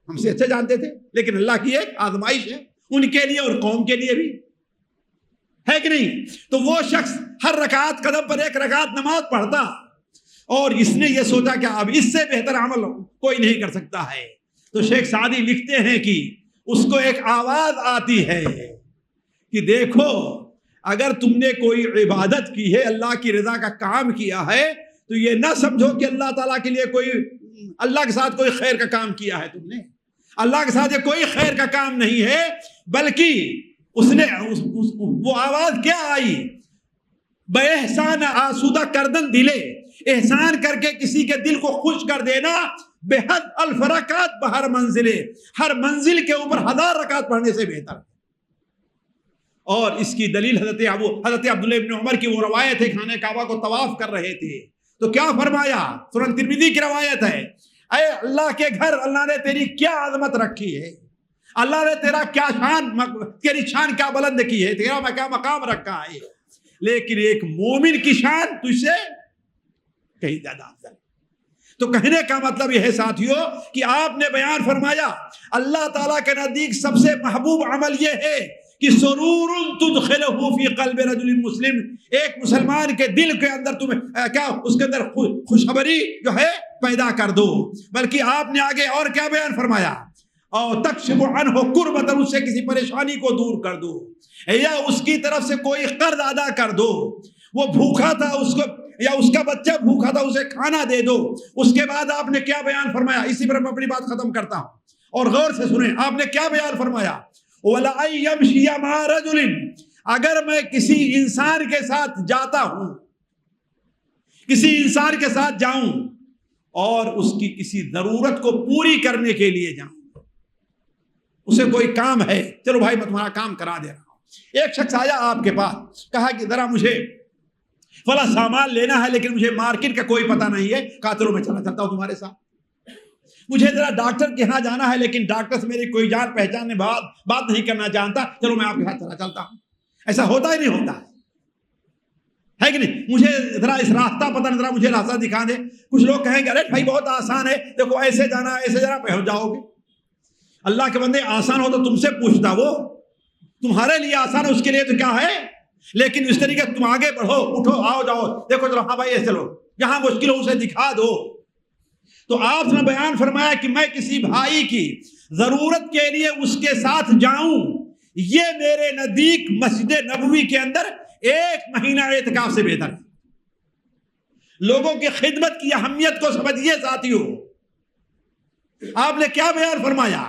ہم سے اچھے جانتے تھے، لیکن اللہ کی ایک آزمائش ہے ان کے لیے اور قوم کے لیے بھی، ہے کہ نہیں؟ تو وہ شخص ہر رکعت قدم پر 1 رکعت نماز پڑھتا، اور اس نے یہ سوچا کہ اب اس سے بہتر عمل کوئی نہیں کر سکتا ہے. تو شیخ سعدی لکھتے ہیں کہ اس کو ایک آواز آتی ہے کہ دیکھو اگر تم نے کوئی عبادت کی ہے، اللہ کی رضا کا کام کیا ہے، تو یہ نہ سمجھو کہ اللہ تعالیٰ کے لیے کوئی، اللہ کے ساتھ کوئی خیر کا کام کیا ہے تم نے. اللہ کے ساتھ یہ کوئی خیر کا کام نہیں ہے، بلکہ اس نے وہ آواز کیا آئی؟ بے احسان آسودہ کردن دلے، احسان کر کے کسی کے دل کو خوش کر دینا، بے حد الفرقات بہر منزلے، ہر منزل کے اوپر 1000 رکعت پڑھنے سے بہتر. اور اس کی دلیل حضرت عبداللہ ابن عمر کی وہ روایت ہے، خانہ کعبہ کو طواف کر رہے تھے تو کیا فرمایا؟ سنن ترمذی کی روایت ہے، اے اللہ کے گھر، اللہ نے تیری کیا عظمت رکھی ہے، اللہ نے تیرا کیا شان، تیری شان کیا بلند کی ہے، تیرا کیا مقام رکھا ہے، لیکن ایک مومن کی شان تجھ سے کہیں زیادہ افضل. تو کہنے کا مطلب یہ ہے ساتھیوں کہ آپ نے بیان فرمایا اللہ تعالیٰ کے نزدیک سب سے محبوب عمل یہ ہے کہ سرور تدخلہ فی قلب رجل مسلم، ایک مسلمان کے دل کے اندر تم کیا اس کے اندر خوشخبری جو ہے پیدا کر دو. بلکہ آپ نے آگے اور کیا بیان فرمایا؟ اور تکشف عنہ کربۃ، اس سے کسی پریشانی کو دور کر دو، یا اس کی طرف سے کوئی قرض ادا کر دو، وہ بھوکا تھا اس کو، یا اس کا بچہ بھوکا تھا اسے کھانا دے دو. اس کے بعد آپ نے کیا بیان فرمایا؟ اسی پر میں اپنی بات ختم کرتا ہوں اور غور سے سنیں. آپ نے کیا بیان فرمایا؟ وَلَا يَمْشِيَ مَعَ رَجُلٍ، اگر میں کسی انسان کے ساتھ جاتا ہوں، کسی انسان کے ساتھ جاؤں اور اس کی کسی ضرورت کو پوری کرنے کے لیے جاؤں، اسے کوئی کام ہے، چلو بھائی میں تمہارا کام کرا دے رہا ہوں. ایک شخص آیا آپ کے پاس، کہا کہ ذرا مجھے فلاں سامان لینا ہے لیکن مجھے مارکیٹ کا کوئی پتہ نہیں ہے، کہا چلو میں چلتا ہوں تمہارے ساتھ. مجھے ذرا ڈاکٹر کے ہاں جانا ہے لیکن ڈاکٹر سے میری کوئی جان پہچان بات نہیں کرنا جانتا، چلو میں آپ کے ساتھ چلتا ہوں. ایسا ہوتا ہی نہیں ہوتا ہے کہ نہیں؟ مجھے ذرا اس راستہ پتہ نہیں، ذرا مجھے راستہ دکھا دے. کچھ لوگ کہیں گے ارے بھائی بہت آسان ہے، دیکھو ایسے جانا، ایسے جانا، پہنچ جاؤ گے. اللہ کے بندے آسان ہو تو تم سے پوچھتا، وہ تمہارے لیے آسان ہے، اس کے لیے تو کیا ہے. لیکن اس طریقے تم آگے بڑھو، اٹھو، آؤ جاؤ، دیکھو چلو، ہاں بھائی ایسے چلو، جہاں مشکل ہو اسے دکھا دو. تو آپ نے بیان فرمایا کہ میں کسی بھائی کی ضرورت کے لیے اس کے ساتھ جاؤں، یہ میرے نزدیک مسجد نبوی کے اندر 1 مہینہ اعتکاف سے بہتر ہے۔ لوگوں کی خدمت کی اہمیت کو سمجھیے ساتھیوں، آپ نے کیا بیان فرمایا؟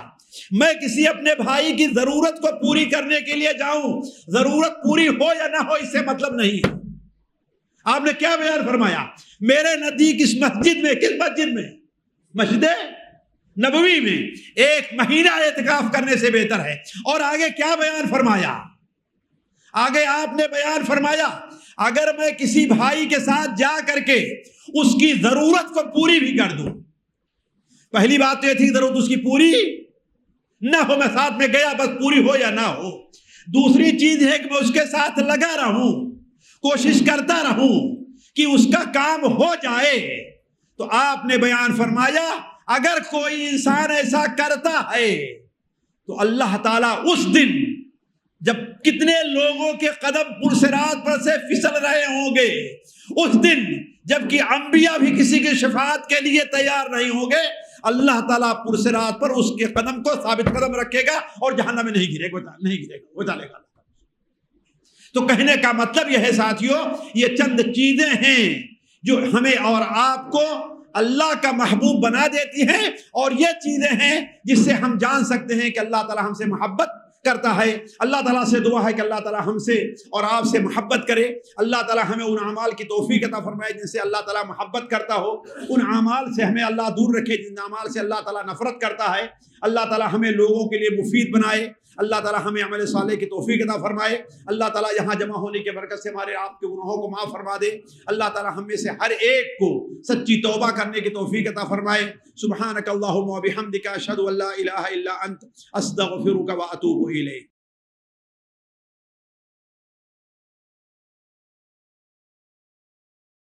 میں کسی اپنے بھائی کی ضرورت کو پوری کرنے کے لیے جاؤں، ضرورت پوری ہو یا نہ ہو اس سے مطلب نہیں ہے۔ آپ نے کیا بیان فرمایا؟ میرے نزدیک اس مسجد میں، کس مسجد میں؟ مسجد نبوی میں 1 مہینہ اعتکاف کرنے سے بہتر ہے۔ اور آگے کیا بیان فرمایا؟ آگے آپ نے بیان فرمایا اگر میں کسی بھائی کے ساتھ جا کر کے اس کی ضرورت کو پوری بھی کر دوں، پہلی بات تو یہ تھی ضرورت اس کی پوری نہ ہو، میں ساتھ میں گیا بس پوری ہو یا نہ ہو۔ دوسری چیز ہے کہ میں اس کے ساتھ لگا رہوں، کوشش کرتا رہوں کہ اس کا کام ہو جائے۔ تو آپ نے بیان فرمایا اگر کوئی انسان ایسا کرتا ہے تو اللہ تعالیٰ اس دن جب کتنے لوگوں کے قدم پرصراط پر سے پھسل رہے ہوں گے، اس دن جبکہ انبیاء بھی کسی کی شفاعت کے لیے تیار نہیں ہوں گے، اللہ تعالیٰ پرصراط پر اس کے قدم کو ثابت قدم رکھے گا اور جہنم میں نہیں گرے گا، وہ ڈالے گا۔ تو کہنے کا مطلب یہ ہے ساتھیوں، یہ چند چیزیں ہیں جو ہمیں اور آپ کو اللہ کا محبوب بنا دیتی ہیں، اور یہ چیزیں ہیں جس سے ہم جان سکتے ہیں کہ اللہ تعالیٰ ہم سے محبت کرتا ہے۔ اللہ تعالیٰ سے دعا ہے کہ اللہ تعالیٰ ہم سے اور آپ سے محبت کرے۔ اللہ تعالیٰ ہمیں ان اعمال کی توفیق عطا فرمائے جن سے اللہ تعالیٰ محبت کرتا ہو، ان اعمال سے ہمیں اللہ دور رکھے جن اعمال سے اللہ تعالیٰ نفرت کرتا ہے۔ اللہ تعالیٰ ہمیں لوگوں کے لیے مفید بنائے، اللہ تعالیٰ ہمیں عمل صالح کی توفیق عطا فرمائے۔ اللہ تعالیٰ یہاں جمع ہونے کی برکت سے ہمارے آپ کے گناہوں کو معاف فرما دے۔ اللہ تعالیٰ ہم میں سے ہر ایک کو سچی توبہ کرنے کی توفیق عطا فرمائے۔ سبحانک اللہم و بحمدک، اشہد ان لا الہ الا انت، استغفرک و اتوب الیک۔